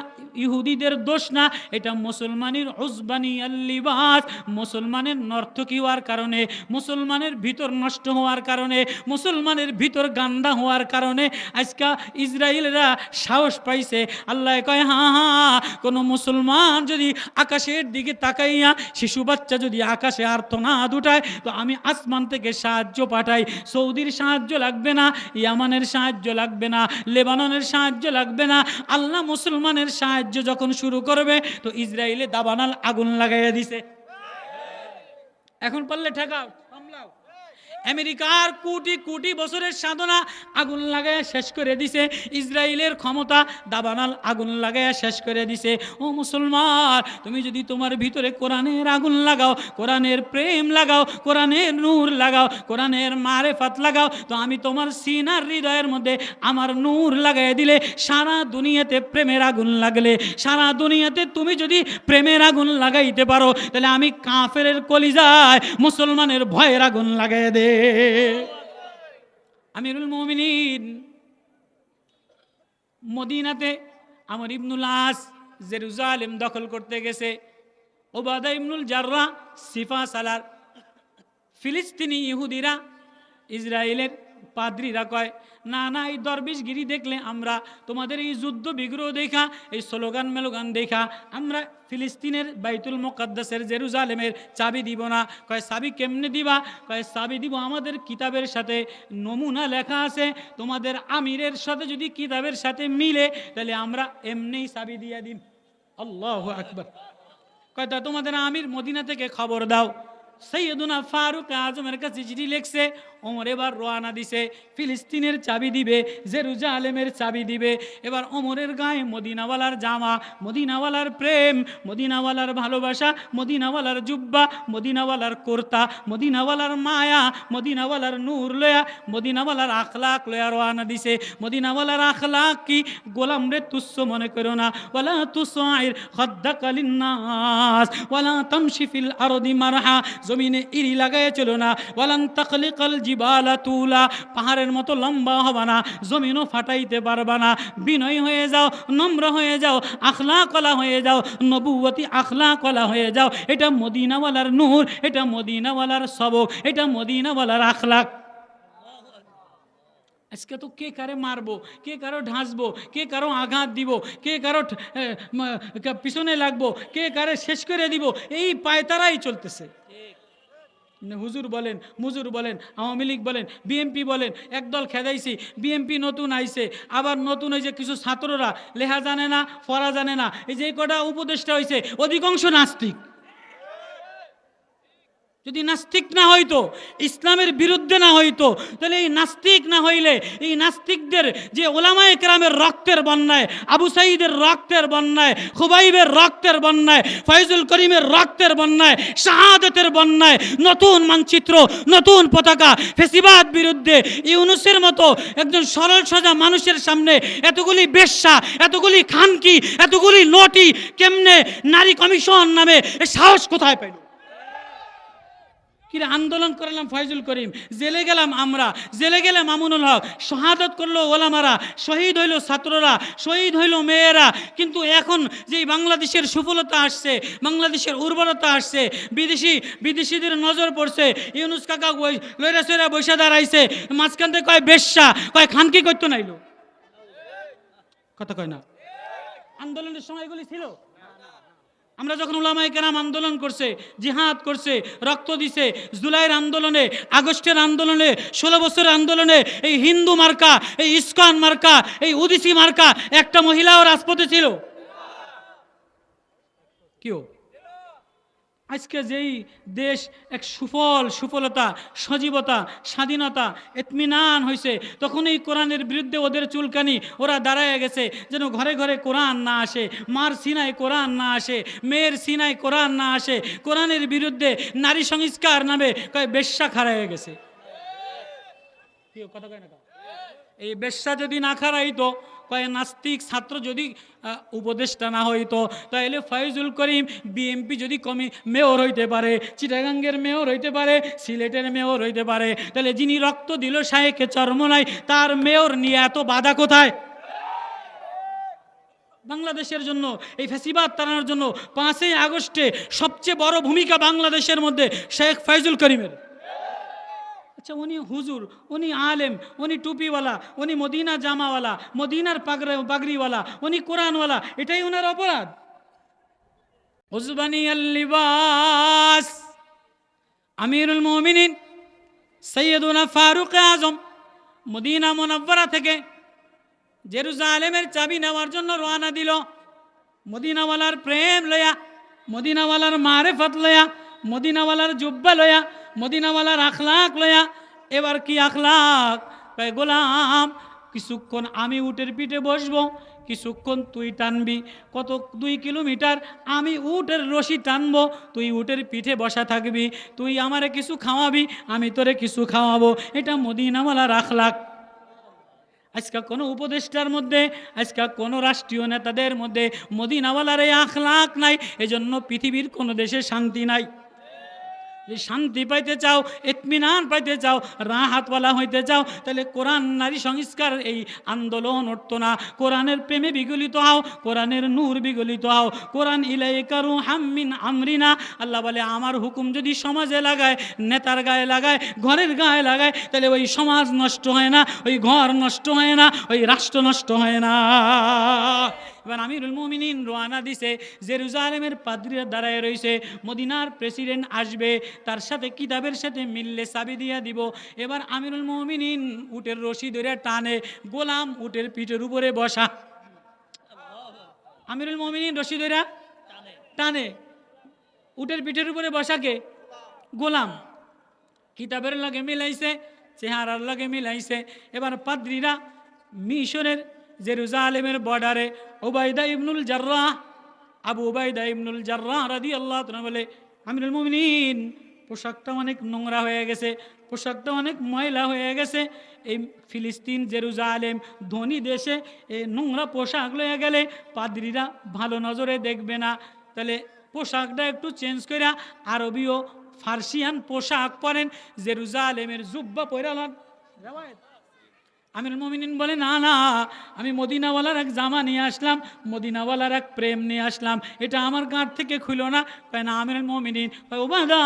ইহুদিদের দোষ না, এটা মুসলমানের উজবানিয়াল লিবাস, মুসলমানের নর্তকী হওয়ার কারণে, মুসলমানের ভিতর নষ্ট হওয়ার কারণে, মুসলমানের ভিতর গান্দা হওয়ার কারণে আজকে ইসরায়েলরা সাহস পাইছে। আল্লাহ কয়, হ্যাঁ হ্যাঁ, কোনো মুসলমান যদি আকাশের দিকে তাকাইয়া শিশু বাচ্চা যদি আকাশে আর্তনাদ উঠায়, তো আমি আসমান থেকে সাহায্য পাঠাই। সৌদির সাহায্য লাগবে না, ইয়ামানের সাহায্য লাগবে না, লেবাননের সাহায্য লাগবে না। আল্লাহ মুসলমানের সাহায্য যখন শুরু করবে, তো ইসরায়েলে দাবানাল আগুন লাগাইয়া দিছে। এখন পারলে ঠেকাও, সামলাও। আমেরিকার কোটি কোটি বছরের সাধনা আগুন লাগাইয়া শেষ করে দিছে। ইসরায়েলের ক্ষমতা দাবানাল আগুন লাগাইয়া শেষ করে দিছে। ও মুসলমান, তুমি যদি তোমার ভিতরে কোরআনের আগুন লাগাও, কোরআনের প্রেম লাগাও, কোরআনের নূর লাগাও, কোরআনের মারেফাত লাগাও, তো আমি তোমার সিনার হৃদয়ের মধ্যে আমার নূর লাগাই দিলে, সারা দুনিয়াতে প্রেমের আগুন লাগলে, সারা দুনিয়াতে তুমি যদি প্রেমের আগুন লাগাইতে পারো, তাহলে আমি কাফেরের কলিজায় মুসলমানের ভয়ের আগুন লাগাই দে। আমিরুল মুমিনিন মদিনাতে আমর ইবনুল আস জেরুজালেম দখল করতে গেছে। ওবাদা ইবনুল জাররাহ সিফা সালার, ফিলিস্তিনি ইহুদিরা, ইসরায়েলের পাদ্রীরা কয়, না না, এই দরবেশগিরি দেখলে আমরা, তোমাদের এই যুদ্ধ বিগ্রহ দেখা, এই স্লোগান মেলোগান দেখা আমরা ফিলিস্তিনের বাইতুল মুকাদ্দাসের জেরুজালেমের চাবি দিব না। কয় চাবি কেমনে দিবা? কয় চাবি দিব আমাদের কিতাবের সাথে নমুনা লেখা আছে, তোমাদের আমিরের সাথে যদি কিতাবের সাথে মিলে, তাহলে আমরা এমনিই চাবি দিয়ে দিন। আল্লাহু আকবার। কয় তা তোমাদের আমির মদিনা থেকে খবর দাও। সৈয়দুনা ফারুক আজমের কাছে চিঠি লিখছে। ওমর এবার রওনা দিছে, ফিলিস্তিনের চাবি দিবে, জেরুজালেমের চাবি দিবে। এবার ওমরের গায়ে মদিনাওয়ালার জামা, মদিনাওয়ালার প্রেম, মদিনাওয়ালার ভালোবাসা, মদিনাওয়ালার জুব্বা, মদিনাওয়ালার কুর্তা, মদিনাওয়ালার মায়া, মদিনাওয়ালার নূর লয়া, মদিনাওয়ালার আখলাক লয়া রওনা দিছে। মদিনাওয়ালার আখলাক কি? গোলাম রে তুচ্ছ মনে করো না। ওয়ালা তুসাইর খাদ্দাকা লিন্নাস ওয়ালা তামশি ফিল আরদি মারহা, জমিনে ইরি লাগায় চলো না। ওয়ালান তাখলিকাল জিবালা তুলা, পাহাড়ের মতো লম্বা হবে না, জমিনও ফাটাইতে পারবা না। বিনয় হয়ে যাও, নম্র হয়ে যাও, আখলাকওয়ালা হয়ে যাও, নবুয়তি আখলাকওয়ালা হয়ে যাও। এটা মদিনাওয়ালার নূর, এটা মদিনাওয়ালার সবক, এটা মদিনাওয়ালার আখলাক। আজকে তো কে কারে মারবো, কে কারো ঢাসবো, কে কারো আঘাত দিব, কে কারো পিছনে লাগবো, কে কারে শেষ করে দিব, এই পায়তারাই চলতেছে। হুজুর বলেন, মুজুর বলেন, আওয়ামী লীগ বলেন, বিএমপি বলেন, একদল খেদাইছি, বিএমপি নতুন আইছে, আবার নতুন হয়েছে কিছু ছাত্ররা লেখা জানে না, পড়া জানে না, এই যে কটা উপদেষ্টা হয়েছে অধিকাংশ নাস্তিক। যদি নাস্তিক না হইতো, ইসলামের বিরুদ্ধে না হইতো, তাহলে এই নাস্তিক না হইলে এই নাস্তিকদের যে ওলামায়ে কেরামের রক্তের বন্যায়, আবু সাঈদের রক্তের বন্যায়, খুবাইবের রক্তের বন্যায়, ফয়জুল করিমের রক্তের বন্যায়, শাহাদাতের বন্যায় নতুন মানচিত্র, নতুন পতাকা, ফেসিবাদ বিরুদ্ধে ইউনূসের মতো একজন সরল সোজা মানুষের সামনে এতগুলি বেশ্যা, এতগুলি খানকি, এতগুলি লটি কেমনে নারী কমিশন নামে সাহস কোথায় পাইল? কিরে আন্দোলন করলাম ফয়জুল করিম, জেলে গেলাম আমরা, জেলে গেলে মামুনুল হক, শাহাদত করলো ওলামারা, শহীদ হইল ছাত্ররা, শহীদ হইল মেয়েরা। কিন্তু এখন যে বাংলাদেশের সুফলতা আসছে, বাংলাদেশের উর্বরতা আসছে, বিদেশিদের নজর পড়ছে, ইউনূস কাকা লইরা সইরা বৈশা দাঁড়াইছে, মাঝখান থেকে কয় বেশ্যা, কয় খানকি করতো নাইলো, কথা কয় না। আন্দোলনের সময় এগুলি ছিল? আমরা যখন উলামায়ে কেরাম আন্দোলন করছে, জিহাদ করছে, রক্ত দিছে, জুলাইয়ের আন্দোলনে, আগস্টের আন্দোলনে, 16 বছরের আন্দোলনে, এই হিন্দু মার্কা, এই ইস্কন মার্কা, এই উদিসি মার্কা একটা মহিলাও রাজপথে ছিল? কেউ? আজকে যেই দেশ এক সুফলতা, সজীবতা, স্বাধীনতা, ইতমিনান হয়েছে, তখন এই কোরআনের বিরুদ্ধে ওদের চুলকানি, ওরা দাঁড়ায় গেছে যেন ঘরে ঘরে কোরআন না আসে, মার সিনায় কোরআন না আসে, মেয়ের সিনায় কোরআন না আসে। কোরআনের বিরুদ্ধে নারী সংস্কার নামে কয় বেশ্যা খাড়া হয়ে গেছে। কথা কয় না? এই বেশ্যা যদি না খাড়াইতো, কয় নাস্তিক ছাত্র যদি উপদেষ্টা না হইতো, তাহলে ফয়জুল করিম বিএমপি যদি মেয়র হইতে পারে, চিটাগাঙ্গের মেয়র হইতে পারে, সিলেটের মেয়র হইতে পারে, তাহলে যিনি রক্ত দিল শায়েখে চরমনাই, তার মেয়র নিয়ে এত বাধা কোথায়? বাংলাদেশের জন্য, এই ফ্যাসিবাদ তাড়ানোর জন্য 5ই আগস্টে সবচেয়ে বড় ভূমিকা বাংলাদেশের মধ্যে শেখ ফয়জুল করিমের। আচ্ছা, উনি হুজুর, উনি আলেম, উনি টুপিওয়ালা, উনি মদিনা জামাওয়ালা, মদিনার পাগড়িওয়ালা, উনি কোরআনওয়ালা, এটাই ওনার অপরাধ? উজবানি আল-লিবাস আমিরুল মুমিনিন সৈয়দুনা ফারুক আজম মদিনা মুনাওয়ারা থেকে জেরুজালেমের চাবি নেওয়ার জন্য রওনা দিল। মদিনাওয়ালার প্রেম লয়া, মদিনাওয়ালার মারেফত লয়া, মদিনাওয়ালার জুব্বা লয়া, মদিনাওয়ালার আখলাক লয়া। এবার কি আখলাক? গোলাম, কিছুক্ষণ আমি উটের পিঠে বসবো, কিছুক্ষণ তুই টানবি, কত 2 কিলোমিটার আমি উটের রশি টানবো, তুই উটের পিঠে বসা থাকবি, তুই আমারে কিছু খাওয়াবি, আমি তোরে কিছু খাওয়াবো। এটা মদিনাওয়ালার আখলাক। আজকে কোনো উপদেষ্টার মধ্যে, আজকে কোনো রাষ্ট্রীয় নেতাদের মধ্যে মদিনাওয়ালার এই আখলাক নাই, এজন্য পৃথিবীর কোনো দেশে শান্তি নাই। যদি শান্তি পাইতে চাও, ইতমিনান পাইতে চাও, রাহাতওয়ালা হইতে চাও, তাহলে কোরআন নারী সংস্কার এই আন্দোলন উঠতো না। কোরআনের প্রেমে বিগলিত হও, কোরআনের নূর বিগলিত হও। কোরআন ইলাইকা রুহাম মিন আমরিনা, আল্লাহ বলে আমার হুকুম যদি সমাজে লাগায়, নেতার গায়ে লাগায়, ঘরের গায়ে লাগায়, তাহলে ওই সমাজ নষ্ট হয় না, ওই ঘর নষ্ট হয় না, ওই রাষ্ট্র নষ্ট হয় না। এবার আমিরুল মুমিনিন রওনা দিছে, জেরুজালেমের পাদ্রীরা দাঁড়ায় রয়েছে, মদিনার প্রেসিডেন্ট আসবে, তার সাথে কিতাবের সাথে মিললে চাবি দিয়া দিব। এবার আমিরুল মুমিনিন উটের রশি ধরে টানে, গোলাম উটের পিঠের উপরে বসা। আমিরুল মুমিনিন রশি ধরে টানে, উটের পিঠের উপরে বসাকে গোলাম। কিতাবের লাগে মিলাইছে, চেহারার লাগে মিলাইছে। এবার পাদ্রীরা মিশরের জেরুজালেমের বর্ডারে উবাইদা ইবনুল জাররাহ, আবু উবাইদা ইবনুল জাররাহ রাদিয়াল্লাহু তাআলা বলে, আমিরুল মুমিনিন পোশাকটা অনেক নোংরা হয়ে গেছে, পোশাকটা অনেক ময়লা হয়ে গেছে। এই ফিলিস্তিন জেরুজালেম ধনী দেশে এই নোংরা পোশাক লয়ে গেলে পাদ্রীরা ভালো নজরে দেখবে না, তাহলে পোশাকটা একটু চেঞ্জ করে আরবীয় ফার্সিয়ান পোশাক পরেন, জেরুজালেমের জুব্বা পরে লন। আমিরুল মুমিনিন বলে না না, আমি মদিনাওয়ালার এক জামা নিয়ে আসলাম, মদিনাওয়ালার এক প্রেম নিয়ে আসলাম, এটা আমার গাঁট থেকে খুলো না। কয় না আমিরুল মুমিনিন, কয় ওবাদা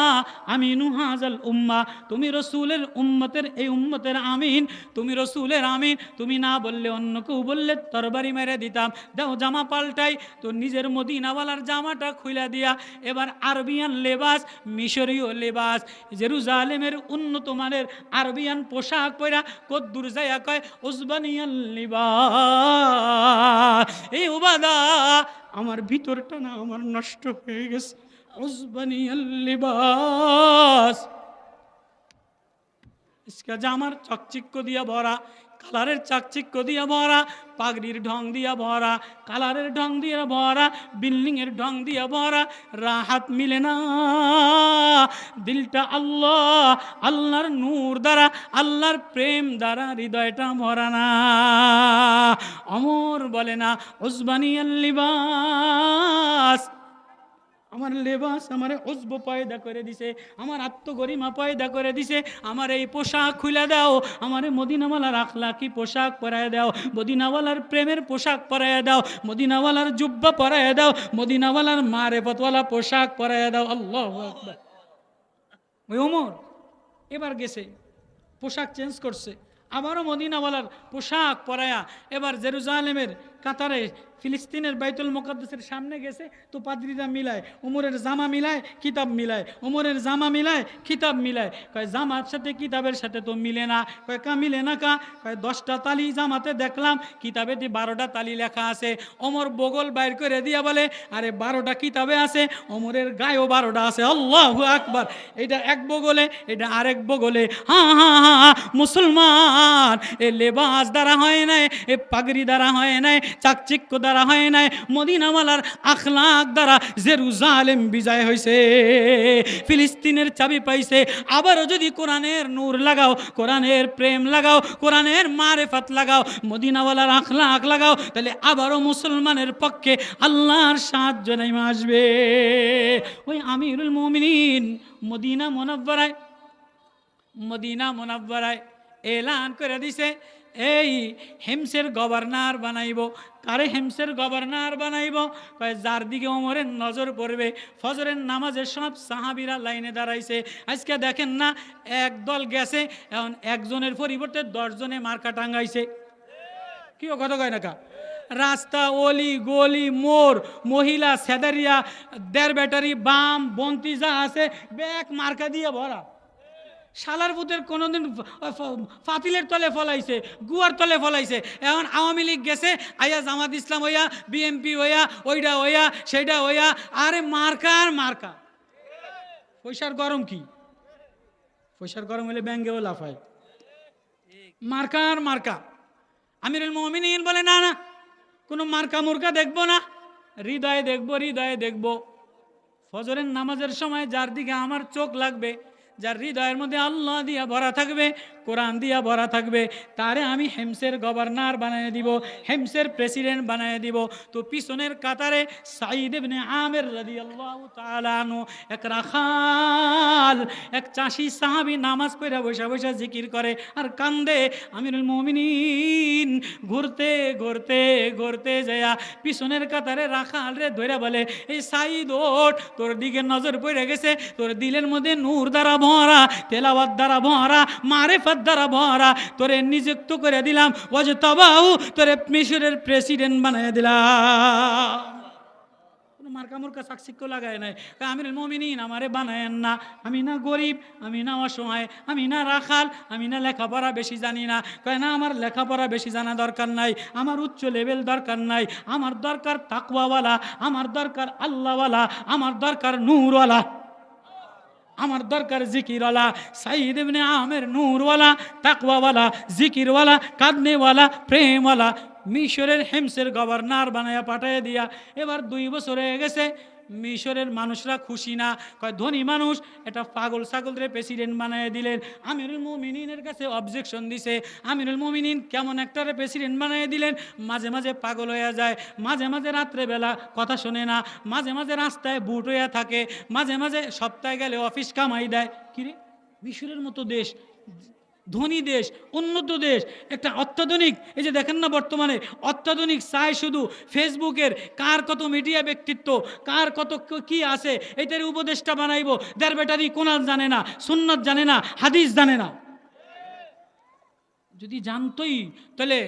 আমিনু হাজাল উম্মা, তুমি রসুলের উম্মতের, এই উম্মতের আমিন, তুমি রসুলের আমিন, তুমি না বললে অন্য কেউ বললে তরবারি মেরে দিতাম, দাও জামা পাল্টাই। তো নিজের মদিনাওয়ালার জামাটা খুলে দিয়া এবার আরবিয়ান লেবাস, মিশরীয় লেবাস, জেরুজালেমের উন্নত মানের আরবিয়ান পোশাক পরা কদ্দুর যায়া কয় উসবানিয়াল লিবাস, এই ওবাদা আমার ভিতরটা না আমার নষ্ট হয়ে গেছে, উসবানিয়াল লিবাস। इसका জামার চাকচিক্য দিয়া ভরা, কালারের চাকচিক্য দিয়া ভরা, পাগড়ির ঢং দিয়া ভরা, কালারের ঢং দিয়া ভরা, বিল্ডিংয়ের ঢং দিয়া ভরা, রাহাত মিলে না, দিলটা আল্লাহ, আল্লাহর নূর দ্বারা, আল্লাহর প্রেম দ্বারা হৃদয়টা ভরা না। অমর বলে না উসবানিয়াল লিবাস, আমার লেবাস আমার উজব পয়দা করে দিছে, আমার আত্মগরিমা পয়দা করে দিছে, আমার এই পোশাক খুলে দাও, আমার মদিনাওয়ালার আখলাকি পোশাক পরায় দাও, মদিনাওয়ালার প্রেমের পোশাক পরায় দাও, মদিনাওয়ালার জুব্বা পরায় দাও, মদিনাওয়ালার মারেফতওয়ালা পোশাক পরায় দাও। আল্লাহু আকবার। ওই ওমর এবার গেছে, পোশাক চেঞ্জ করছে, আবারও মদিনাওয়ালার পোশাক পরায়া এবার জেরুজালেমের কাতারে ফিলিস্তিনের বাইতুল মুকাদ্দাসের সামনে গেছে। তো পাদ্রীরা মিলায়, ওমরের জামা মিলায়, কিতাব মিলায়, ওমরের জামা মিলায়, কিতাব মিলায়। কয় জামার সাথে কিতাবের সাথে তো মিলে না। কয় কা মিলে না কা? কয় 10টা তালি জামাতে দেখলাম, কিতাবেতে 12টা তালি লেখা আছে। ওমর বগল বাইর করে দিয়া বলে আরে 12টা কিতাবে আছে, ওমরের গায়েও 12টা আছে। আল্লাহু আকবার। এটা এক বগলে, এটা আরেক বগলে। হ্যাঁ হ্যাঁ হ্যাঁ, মুসলমান এ লেবাস দ্বারা হয় নাই, এ পাগড়ি দ্বারা হয় নাই, চাকচিক্য দ্বারা হয় নাই, মদিনাওয়ালার আখলাক দ্বারা জেরুজালেম বিজয় হয়েছে, ফিলিস্তিনের চাবি পাইছে। আবারও যদি কোরআনের নূর লাগাও, কোরআনের প্রেম লাগাও, কোরআনের মারেফাত লাগাও, মদিনাওয়ালার আখলাক লাগাও, তাহলে আবারও মুসলমানের পক্ষে আল্লাহর সাহায্য নেমে আসবে। ওই আমিরুল মুমিনিন মদিনা মুনাব্বারায় এলান করে দিছে, এই হেমসের গভর্নর বানাইব। কারে হেমসের গভর্নর বানাইব? কয় যার দিকে ওমরের নজর পড়বে। ফজরের নামাজে সব সাহাবীরা লাইনে দাঁড়াইছে। আজকে দেখেন না, এক দল গেছে, এখন একজনের পরিবর্তে 10 জনে মার্কা টাঙ্গাইছে। কি কথা কয় না কা? রাস্তা, অলি গলি, মোড়, মহিলা, সেদারিয়া, দেড় ব্যাটারি, বাম বন্তি যা আছে ব্যাগ মার্কা দিয়ে ভরা। শালার পুতের কোনোদিন ফাতিলের তলে ফলাইছে, গুয়ার তলে ফলাইছে। এখন আওয়ামী লীগ গেছে, আইয়া জামাত ইসলাম হইয়া, বিএমপি হইয়া, ওইটা হইয়া, সেইটা হইয়া, আরে মার্কা আর মার্কা। পয়সার গরম কি? পয়সার গরম হলে ব্যাঙ্গেও লাফায়। মার্কা আর মার্কা। আমিরুল মুমিনিন বলে না না, কোনো মার্কা মুর্কা দেখবো না, হৃদয়ে দেখবো, হৃদয়ে দেখবো। ফজরের নামাজের সময় যার দিকে আমার চোখ লাগবে, যার হৃদয়ের মধ্যে আল্লাহ দিয়া ভরা থাকবে, কোরআন দিয়া ভরা থাকবে, তারে আমি হেমসের গভর্নর বানিয়ে দিব, হেমসের প্রেসিডেন্ট বানিয়ে দিব। তো পিছনের কাতারে সাঈদ ইবনে আমির রাদিয়াল্লাহু তাআলা আনহু, এক রাখাল, এক চাষি সাহাবী নামাজ পড়ে বসে বসে জিকির করে আর কান্দে। আমিরুল মুমিনিন ঘুরতে ঘুরতে ঘুরতে যায়া পিছনের কাতারে রাখাল রে ধরে বলে, এই সাঈদ ওঠ, তোর দিকে নজর পড়ে গেছে, তোর দিলের মধ্যে নূর দ্বারা ভরা, তেলাওয়াত দ্বারা ভরা, মারেফাত দ্বারা ভরা, তোরে নিযুক্ত করে দিলাম, ওয়াজতাবাহু, তোরে মিশরের প্রেসিডেন্ট বানিয়ে দিলাম। কোনো মার্কা মুর্কা চাকচিক্য লাগায় নাই। আমিরুল মুমিনিন আমারে বানায়েন না, আমি না গরিব, আমি না অসহায়, আমি না রাখাল, আমি না লেখাপড়া বেশি জানি না। কয় না, আমার লেখাপড়া বেশি জানা দরকার নাই, আমার উচ্চ লেভেল দরকার নাই, আমার দরকার তাকওয়াওয়ালা, আমার দরকার আল্লাহওয়ালা, আমার দরকার নূরওয়ালা, আমার দরকার জিকিরওয়ালা। সাঈদ ইবনে আমির নূরওয়ালা, তাকওয়াওয়ালা, জিকিরওয়ালা, কাঁদনেওয়ালা, প্রেমওয়ালা, মিশরের হেমসের গভর্নর বানায়া পাঠিয়ে দিয়া এবার 2 বছর হয়ে গেছে। মিশরের মানুষরা খুশি না, কয় ধনী মানুষ এটা পাগল ছাগলরে প্রেসিডেন্ট বানিয়ে দিলেন। আমিরুল মুমিনিনের কাছে অবজেকশন দিছে, আমিরুল মুমিনিন কেমন একটারে প্রেসিডেন্ট বানিয়ে দিলেন? মাঝে মাঝে পাগল হয়ে যায়, মাঝে মাঝে রাত্রেবেলা কথা শোনে না, মাঝে মাঝে রাস্তায় বুট হইয়া থাকে, মাঝে মাঝে সপ্তাহে গেলে অফিস কামাই দেয়। কিরে, মিশরের মতো দেশ ধনী দেশ, উন্নত দেশ, একটা অত্যাধুনিক, এই যে দেখেন না বর্তমানে অত্যাধুনিক চাই শুধু ফেসবুকের কার কত মিডিয়া ব্যক্তিত্ব, কার কত কি আছে, এটার উপদেষ্টা বানাইব। দেড় বেটারি কোরআন জানে না, সুন্নাত জানে না, হাদিস জানে না। যদি জানতোই তাহলে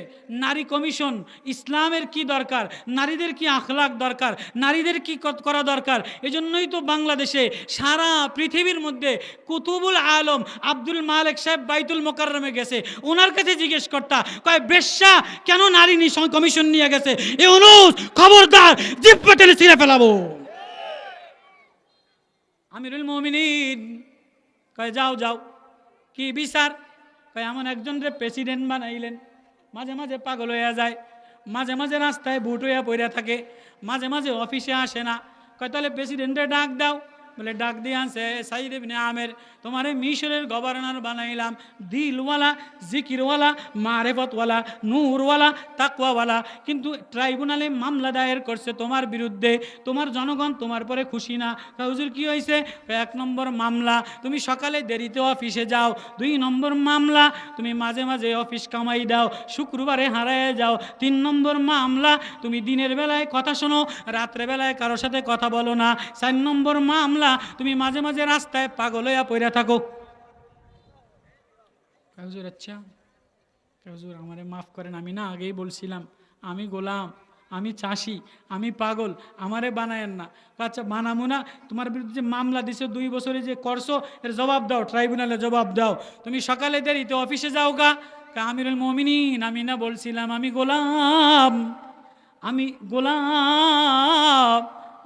নারী কমিশন, ইসলামের কি দরকার, নারীদের কি আখলাক দরকার, নারীদের কি করা দরকার, এজন্যই তো বাংলাদেশে সারা পৃথিবীর মধ্যে কুতুবুল আলম আব্দুল মালেক সাহেব বাইতুল মোকাররমে গেছে, ওনার কাছে জিজ্ঞেস করতা কয় বেশ্যা কেন নারী কমিশন নিয়ে গেছে, এ অনুজ খবরদার জিহ্বা টেনে ছিঁড়ে ফেলাবো। আমিরুল মুমিনিন কয় যাও যাও, কি বিচার? কয় এমন একজনরে প্রেসিডেন্ট বানাইলেন, মাঝে মাঝে পাগল হইয়া যায়, মাঝে মাঝে রাস্তায় বুট হইয়া পড়ে থাকে, মাঝে মাঝে অফিসে আসে না। কয় তাহলে প্রেসিডেন্টে ডাক দাও। বলে ডাক দিয়ে আনছে, সাইদ ইবনে আমের তোমারে মিশরের গভর্নর বানাইলাম, দিলওয়ালা, জিকিরওয়ালা, মারেফতওয়ালা, নূরওয়ালা, তাকওয়াওয়ালা, কিন্তু ট্রাইব্যুনালে মামলা দায়ের করছে তোমার বিরুদ্ধে, তোমার জনগণ তোমার পরে খুশি না। হুজুর কি হয়েছে? 1 নম্বর মামলা তুমি সকালে দেরিতে অফিসে যাও, 2 নম্বর মামলা তুমি মাঝে মাঝে অফিস কামাই দাও, শুক্রবারে হারায় যাও, 3 নম্বর মামলা তুমি দিনের বেলায় কথা শোনো, রাত্রে বেলায় কারোর সাথে কথা বলো না, 4 নম্বর মামলা তুমি মাঝে মাঝে রাস্তায় পাগল হইয়া পড়ে থাকো। হুজুর আচ্ছা হুজুর আমারে মাফ করেন, আমি না আগেই বলছিলাম আমি গোলাম, আমি চাষি, আমি পাগল, আমারে বানায়েন না। আচ্ছা বানামো না, তোমার বিরুদ্ধে মামলা দিছো 2 বছরে যে করছো এর জবাব দাও, ট্রাইব্যুনালে জবাব দাও। তুমি সকালে দেরিতে অফিসে যাও গা। আমিরুল মুমিনিন আমি না বলছিলাম আমি গোলাম, আমি গোলাম,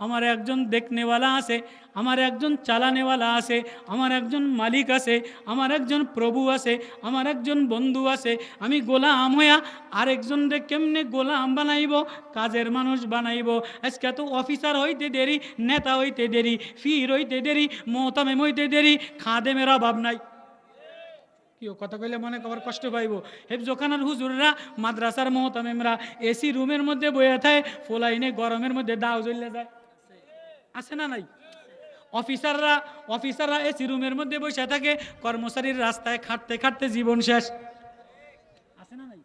আমার একজন দেখনেওয়ালা আছে, আমার একজন চালানেওয়ালা আছে, আমার একজন মালিক আছে, আমার একজন প্রভু আছে, আমার একজন বন্ধু আছে। আমি গোলাম হইয়া আরেকজনকে কেমনে গোলাম বানাইব, কাজের মানুষ বানাইব। আজকে তো অফিসার হইতে দেরি, নেতা হইতে দেরি, ফির হইতে দেরি, মোহতামেম হইতে দেরি, খাদেমের অভাব নাই। কেউ কথা কইলে মনে কবার কষ্ট পাইব। হেফজোখানার হুজুররা, মাদ্রাসার মোহতামেমরা এসি রুমের মধ্যে বইয়া থাকে, ফোলাইনে গরমের মধ্যে দাও জ্বলে যায়, আছে না নাই? অফিসাররা এসি রুমের মধ্যে বসে থাকে, কর্মচারীর রাস্তায় খাটতে খাটতে জীবন শেষ, আছে না নাই?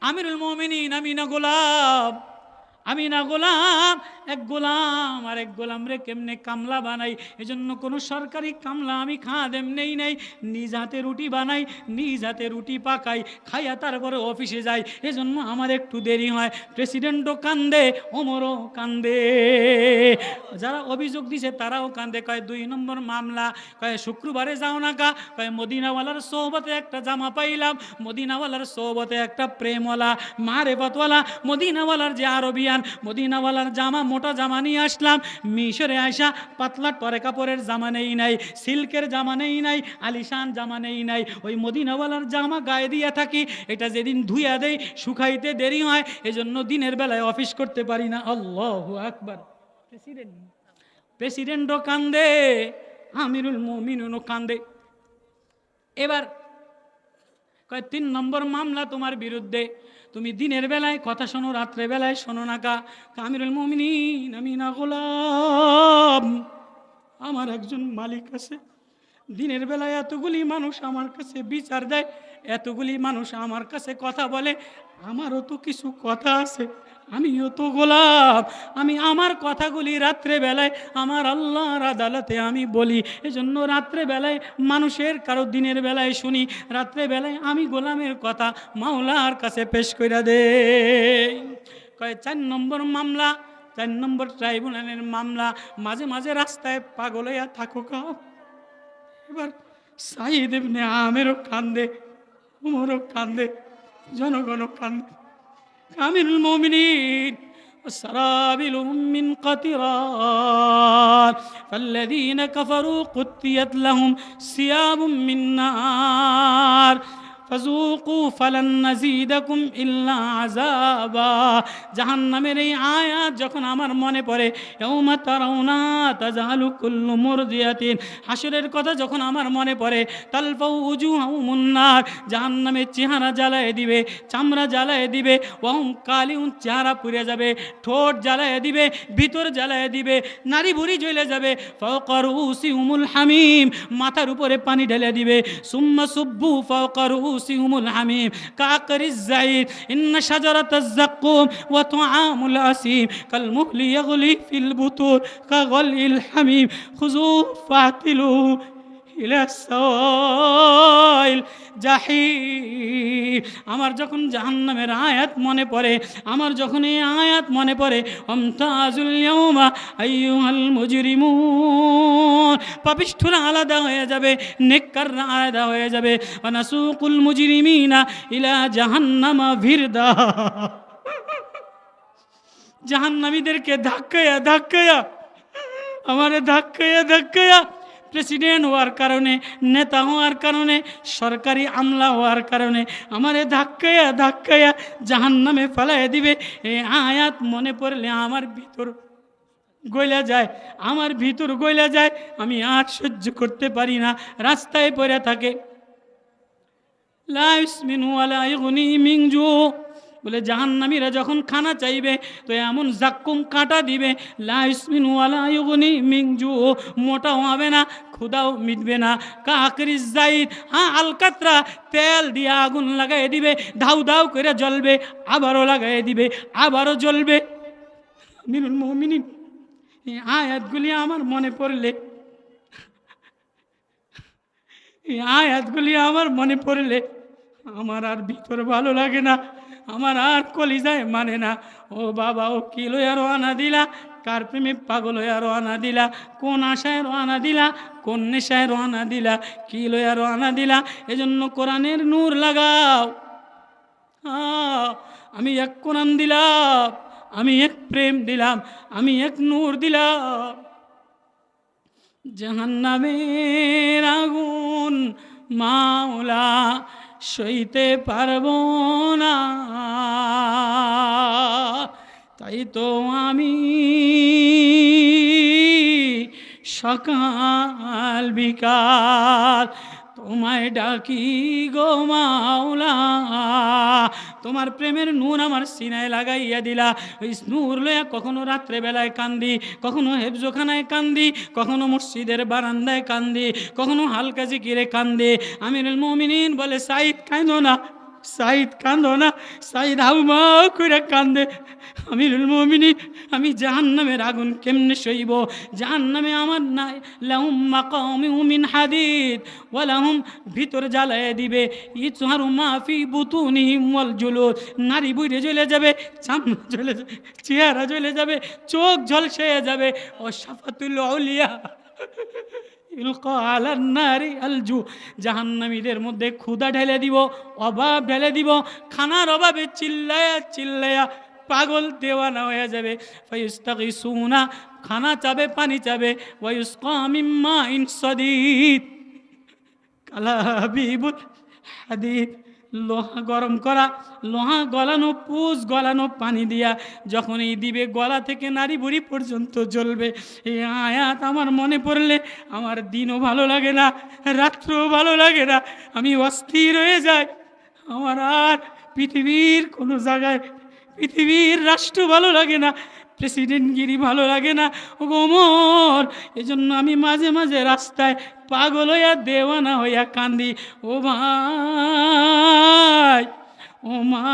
আমিরুল মুমিনিন আমি না গোলাম, আমি না গোলাম, এক গোলাম আর এক গোলাম রে কেমনে কামলা বানাই। এজন্য কোনো সরকারি কামলা আমি খাদেম নেই নাই, নিজ হাতে রুটি বানাই, নিজ হাতে রুটি পাকাই, খাইয়া তারপরে অফিসে যাই। এজন্য আমার একটু দেরি হয়। প্রেসিডেন্টও কান্দে, ওমরও কান্দে, যারা অভিযোগ দিছে তারাও কান্দে। কয় 2 নম্বর মামলা, কয় শুক্রবারে যাও না কা, কয় মদিনাওয়ালার সোহবতে একটা জামা পাইলাম, মদিনাওয়ালার সোহবতে একটা প্রেমওয়ালা, মারেফতওয়ালা, মদিনাওয়ালার যে আরবিয়ান, মদিনাওয়ালার জামা, মোটা জামা নিয়ে আসলাম। মিশরে আয়সা পাতলা টরে কাপড়ের জামা নেই নাই, সিল্কের জামা নেই নাই, আলিশান জামা নেই নাই, ওই মদিনাওয়ালার জামা গায়ে দিয়ে থাকি। এটা যেদিন ধুইয়া দেই শুকাইতে দেরি হয়, এজন্য দিনের বেলায় অফিস করতে পারি না। আল্লাহু আকবার। প্রেসিডেন্টও কান্দে, আমিরুল মুমিনুনও কান্দে। এবার কয় 3 নম্বর মামলা তোমার বিরুদ্ধে, তুমি দিনের বেলায় কথা শোনো, রাত্রে বেলায় শোনো না কা। আমিরুল মুমিনিন আমি না গোলাম, আমার একজন মালিক আছে। দিনের বেলায় এতগুলি মানুষ আমার কাছে বিচার দেয়, এতগুলি মানুষ আমার কাছে কথা বলে, আমারও তো কিছু কথা আছে, আমিও তো গোলাম। আমি আমার কথাগুলি রাত্রে বেলায় আমার আল্লাহর আদালতে আমি বলি। এজন্য রাত্রে বেলায় মানুষের কারো দিনের বেলায় শুনি, রাত্রে বেলায় আমি গোলামের কথা মাওলার কাছে পেশ কইরা দে। কয় 4 নম্বর মামলা, 4 নম্বর ট্রাইব্যুনালের মামলা, মাঝে মাঝে রাস্তায় পাগল হইয়া থাকো কা। এবার সাইদ ইবনে আমেরও কান্দে, উমরও কান্দে, জনগণও কান্দে। আমিরুল মুমিনিন سرابيلهم من قطران فالذين كفروا قطيت لهم ثياب من نار ফাযুকু ফালান নাযীদাকুম ইল্লা আযাবা। জাহান্নামের এই আয়াত যখন আমার মনে পড়ে, ইয়াউমা তারাউনা তাযালু কুল্লু মুরদিয়াতিন, হাসরের কথা যখন আমার মনে পড়ে, তালফাউ উজুহাহুমুন নার, জাহান্নামের চেহারা জ্বালায় দিবে, চামড়া জ্বালায় দিবে, ওয়াহুম কালিউন, চেহারা পুড়ে যাবে, ঠোঁট জ্বালায় দিবে, ভিতর জ্বালায় দিবে, নারী ভুঁড়ি জ্বলে যাবে। ফাওকা রুউসিহুমুল হামিম, মাথার উপরে পানি ঢেলে দিবে। সুম্মা সুব্বু ফাওকা রুউসিহুমুল হামিম কাকরিজ যায়ির, ইন্না শাজারাতাজ যাক্কুম ওয়া তুআমুল আসিম কাল মুহলি ইয়াগলি ফিল বুতুর কাগলিল হামিম খুযু ফাতিলুহু ইলা সাওয়াইল জাহিম। আমার যখন জাহান্নামের আয়াত মনে পড়ে, আমার যখন এই আয়াত মনে পড়ে, আমতাজুল ইয়াউমা আইয়ুহাল মুজরিমুন, পাপিষ্ঠরা আলাদা হয়ে যাবে, নেককাররা আলাদা হয়ে যাবে। ওয়া নাসুকুল মুজরিমিনা ইলা জাহান্নামা ভিরদা, জাহান্নামীদেরকে ধাক্কায়া ধাক্কায়া, আমারে ধাক্কায়া ধাক্কায়া, প্রেসিডেন্ট হওয়ার কারণে, নেতা হওয়ার কারণে, সরকারি আমলা হওয়ার কারণে আমারে ধাক্কায়া ধাক্কায়া জাহান্নামে ফেলাইয়া দিবে। এই আয়াত মনে পড়লে আমার ভিতর গইলা যায়, আমার ভিতর গইলা যায়, আমি আর সহ্য করতে পারি না, রাস্তায় পড়ে থাকে। লা ইসমিনু ওয়ালা ইগনি মিন জু, বলে জাহান্নামীরা যখন খানা চাইবে তো এমন জাক্কুম কাঁটা দিবে, লা ইসমিনু ওয়ালা ইগনি মিন জু, মোটাও হবে না, ক্ষুধাও মিটবে না। কাকরিজ যায়ির, আলকাতরা, তেল দিয়ে আগুন লাগাই দিবে, ধাউ ধাউ করে জ্বলবে, আবারও লাগাই দিবে, আবারও জ্বলবে। আমিরুল মুমিনিন, এই আয়াতগুলি আমার মনে পড়লে, এই আয়াতগুলি আমার মনে পড়লে আমার আর ভিতর ভালো লাগে না, আমার আর কলিজায় মানে না। ও বাবা, ও কি লইয়া রওনা দিলা, কার প্রেমে পাগল হইয়া রওনা দিলা, কোন আশায় রওনা দিলা, কোন নেশায় রওনা দিলা, কি লইয়া রওনা দিলা? এজন্য কোরআনের নূর লাগাও। আমি এক কোরআন দিলাম, আমি এক প্রেম দিলাম, আমি এক নূর দিলাম। জাহান্নামের আগুন মাওলা সইতে পারবো না, তাই তো আমি সকাল বিকাল তোমায় ডাকি গো মাওলা। তোমার প্রেমের নূর আমার সিনায় লাগাইয়া দিলা, ওই নূর লইয়া কখনো রাত্রেবেলায় কান্দি, কখনো হেফজোখানায় কান্দি, কখনো মসজিদের বারান্দায় কান্দি, কখনো হালকা জিকিরে কান্দি। আমিরুল মুমিনিন বলে, সাইদ কাঁদো না, সাইদ কাঁদো না, সাইদ হাউমা করে কান্দে। আমিরুল মুমিনিন, আমি জাহান্নামের আগুন কেমনে সইব? জাহান্নামে আমার নাই, লাহুম মাকামিউ মিন হাদিদ ওয়া লাহুম, ভিতর জ্বালায় দিবে, ইজহারু মা ফি বুতুনিহিম ওয়াল জুলুদ, নারী বুইড়ে জ্বলে যাবে, চামড়া জ্বলে যাবে, চেহারা জ্বলে যাবে, চোখ ঝলসে যাবে। ও শাফাতুল আউলিয়া ইলকা আলান নারি আলজু, জাহান্নামীদের মধ্যে ক্ষুধা ঢেলে দিব, অভাব ঢেলে দিব, খানার অভাবে চিল্লায়া চিল্লায়া পাগল দেওয়ানা হয়ে যাবে। ফায়ুস্তাগিসুনা, খানা চাবে, পানি চাবে, ওয়ায়ুসকা মিন মাইন সাদীদ কালাবিবুল হাদিদ, লোহা গরম করা, লোহা গলানো, পুষ গলানো পানি দিয়া যখনই দিবে, গলা থেকে নারী বুড়ি পর্যন্ত জ্বলবে। এই আয়াত আমার মনে পড়লে আমার দিনও ভালো লাগে না, রাত্রও ভালো লাগে না, আমি অস্থির হয়ে যাই। আমার আর পৃথিবীর কোনো জায়গায়, পৃথিবীর রাষ্ট্র ভালো লাগে না, প্রেসিডেন্টগিরি ভালো লাগে না। ও ওমর, এজন্য আমি মাঝে মাঝে রাস্তায় পাগল হইয়া দেওয়ানা হইয়া কান্দি। ও ভাই, ও মা,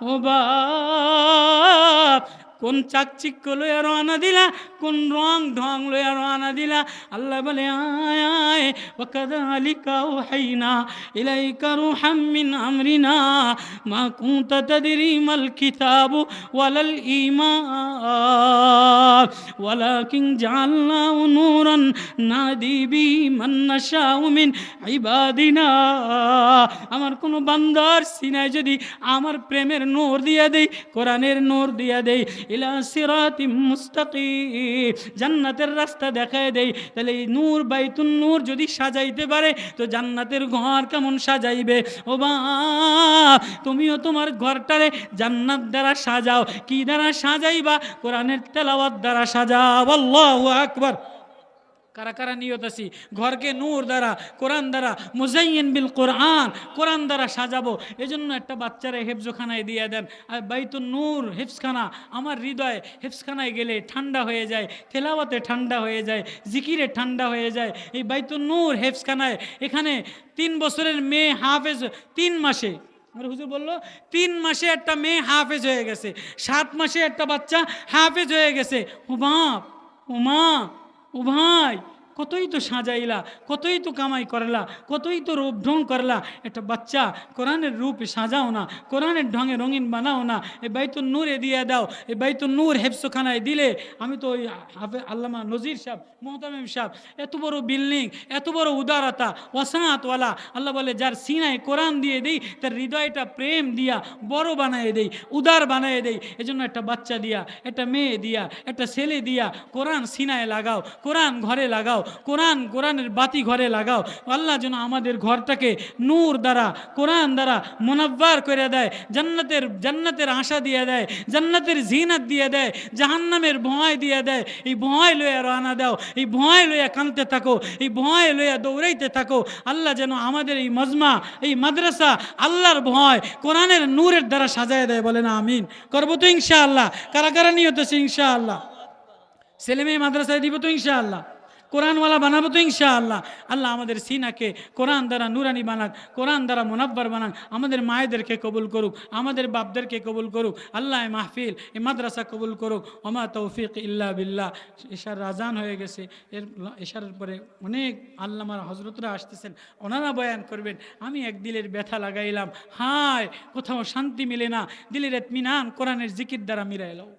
ও বাপ, কোন চাকচিক্য লইয়া রওনা দিলা, কোন রং ঢং লইয়া রওনা দিলা? আল্লাহ বলে, আয় আয় ওয়াকাযালিকা আওহাইনা ইলাইকা রূহাম মিন আমরিনা মা কুনতা তাদরি মাল কিতাবু ওয়ালাল ঈমান ওয়ালাকিন জাআলনাহু নূরান নাহদি বিহি মান নাশাউ মিন ইবাদিনা। আমার কোনো বান্দার সিনায় যদি আমার প্রেমের নূর দিয়ে দেই, কোরআনের নূর দিয়ে দেই, ইলা সিরাতিম মুস্তাকিম, জান্নাতের রাস্তা দেখায় দেই, তাহলে এই নূর বাইতুন নূর যদি সাজাইতে পারে তো জান্নাতের ঘর কেমন সাজাইবে? ও বা তুমিও তোমার ঘরটারে জান্নাত দ্বারা সাজাও। কি দ্বারা সাজাইবা? কোরআনের তেলাওয়াত দ্বারা সাজাও। আল্লাহু আকবার। কারা কারা নিয়ত আছি ঘরকে নূর দ্বারা, কোরআন দ্বারা, মুজাইয়িন বিল কোরআন, কোরআন দ্বারা সাজাবো। এজন্য একটা বাচ্চারে হেফজখানায় দিয়ে দেন। আর বাইতুন নূর হেফজখানা আমার হৃদয়ে, হেফজখানায় গেলে ঠান্ডা হয়ে যায়, তেলাওয়াতে ঠান্ডা হয়ে যায়, জিকিরে ঠান্ডা হয়ে যায়। এই বাইতুন নূর হেফজখানায়, এখানে 3 বছরের মেয়ে হাফেজ 3 মাসে, আমার হুজুর বললো 3 মাসে একটা মেয়ে হাফেজ হয়ে গেছে, 7 মাসে একটা বাচ্চা হাফেজ হয়ে গেছে। ও বাপ, ও মা, ও ভাই, কতই তো সাজাইলা, কতই তো কামাই করলা, কতই তো রূপ ঢং করলা। একটা বাচ্চা কোরআনের রূপে সাজাও না, কোরআনের ঢঙে রঙিন বানাও না, এই বাইতুন নূরে দিয়ে দাও। এই বাইতুন নূর হেফজখানায় দিলে, আমি তো ওই আল্লামা নজির সাহেব, মোহতামিম সাহেব, এত বড় বিল্ডিং, এত বড় উদারতা, ওয়াসাআতওয়ালা, আল্লাহ বলে যার সিনায় কোরআন দিয়ে দেই তার হৃদয়টা প্রেম দিয়া বড় বানায় দেই, উদার বানায় দেই। এজন্য একটা বাচ্চা দিয়া, একটা মেয়ে দিয়া, একটা ছেলে দিয়া কোরআন সিনায় লাগাও, কোরআন ঘরে লাগাও, কোরআনের বাতি ঘরে লাগাও। আল্লাহ যেন আমাদের ঘরটাকে নূর দ্বারা, কোরআন দ্বারা মুনাব্বার করে দেয়, জান্নাতের আশা দিয়ে দেয়, জান্নাতের জিনাত দিয়ে দেয়, জাহান্নামের ভয় দিয়ে দেয়। এই ভয় লইয়া রানা দাও, এই ভয় লইয়া কাঁদতে থাকো, এই ভয় লইয়া দৌড়াইতে থাকো। আল্লাহ যেন আমাদের এই মজমা, এই মাদ্রাসা আল্লাহর ভয়, কোরআনের নূরের দ্বারা সাজায় দেয়। বলেন আমিন। করবো তো ইনশাআল্লাহ। কারা কারা নিয়ত আছে ইনশাআল্লাহ? ছেলে মেয়ে মাদ্রাসায় দিব তো ইনশাআল্লাহ, কোরআনওয়ালা বানাবো তো ইনশাআল্লাহ। আল্লাহ আমাদের সিনাকে কোরআন দ্বারা নুরানি বানাক, কোরআন দ্বারা মুনাব্বার বানাক। আমাদের মায়েদেরকে কবুল করুক, আমাদের বাপদেরকে কবুল করুক। আল্লাহ এই মাহফিল, এই মাদ্রাসা কবুল করুক। ওমা তৌফিক ইল্লা বিল্লাহ। এশার আজান হয়ে গেছে, এশার পরে অনেক আল্লামার হজরতরা আসতেছেন, ওনারা বয়ান করবেন। আমি এক দিলের ব্যথা লাগাইলাম, হায় কোথাও শান্তি মিলে না, দিলের ইতমিনান কোরআনের জিকির দ্বারা মিলাইলাম।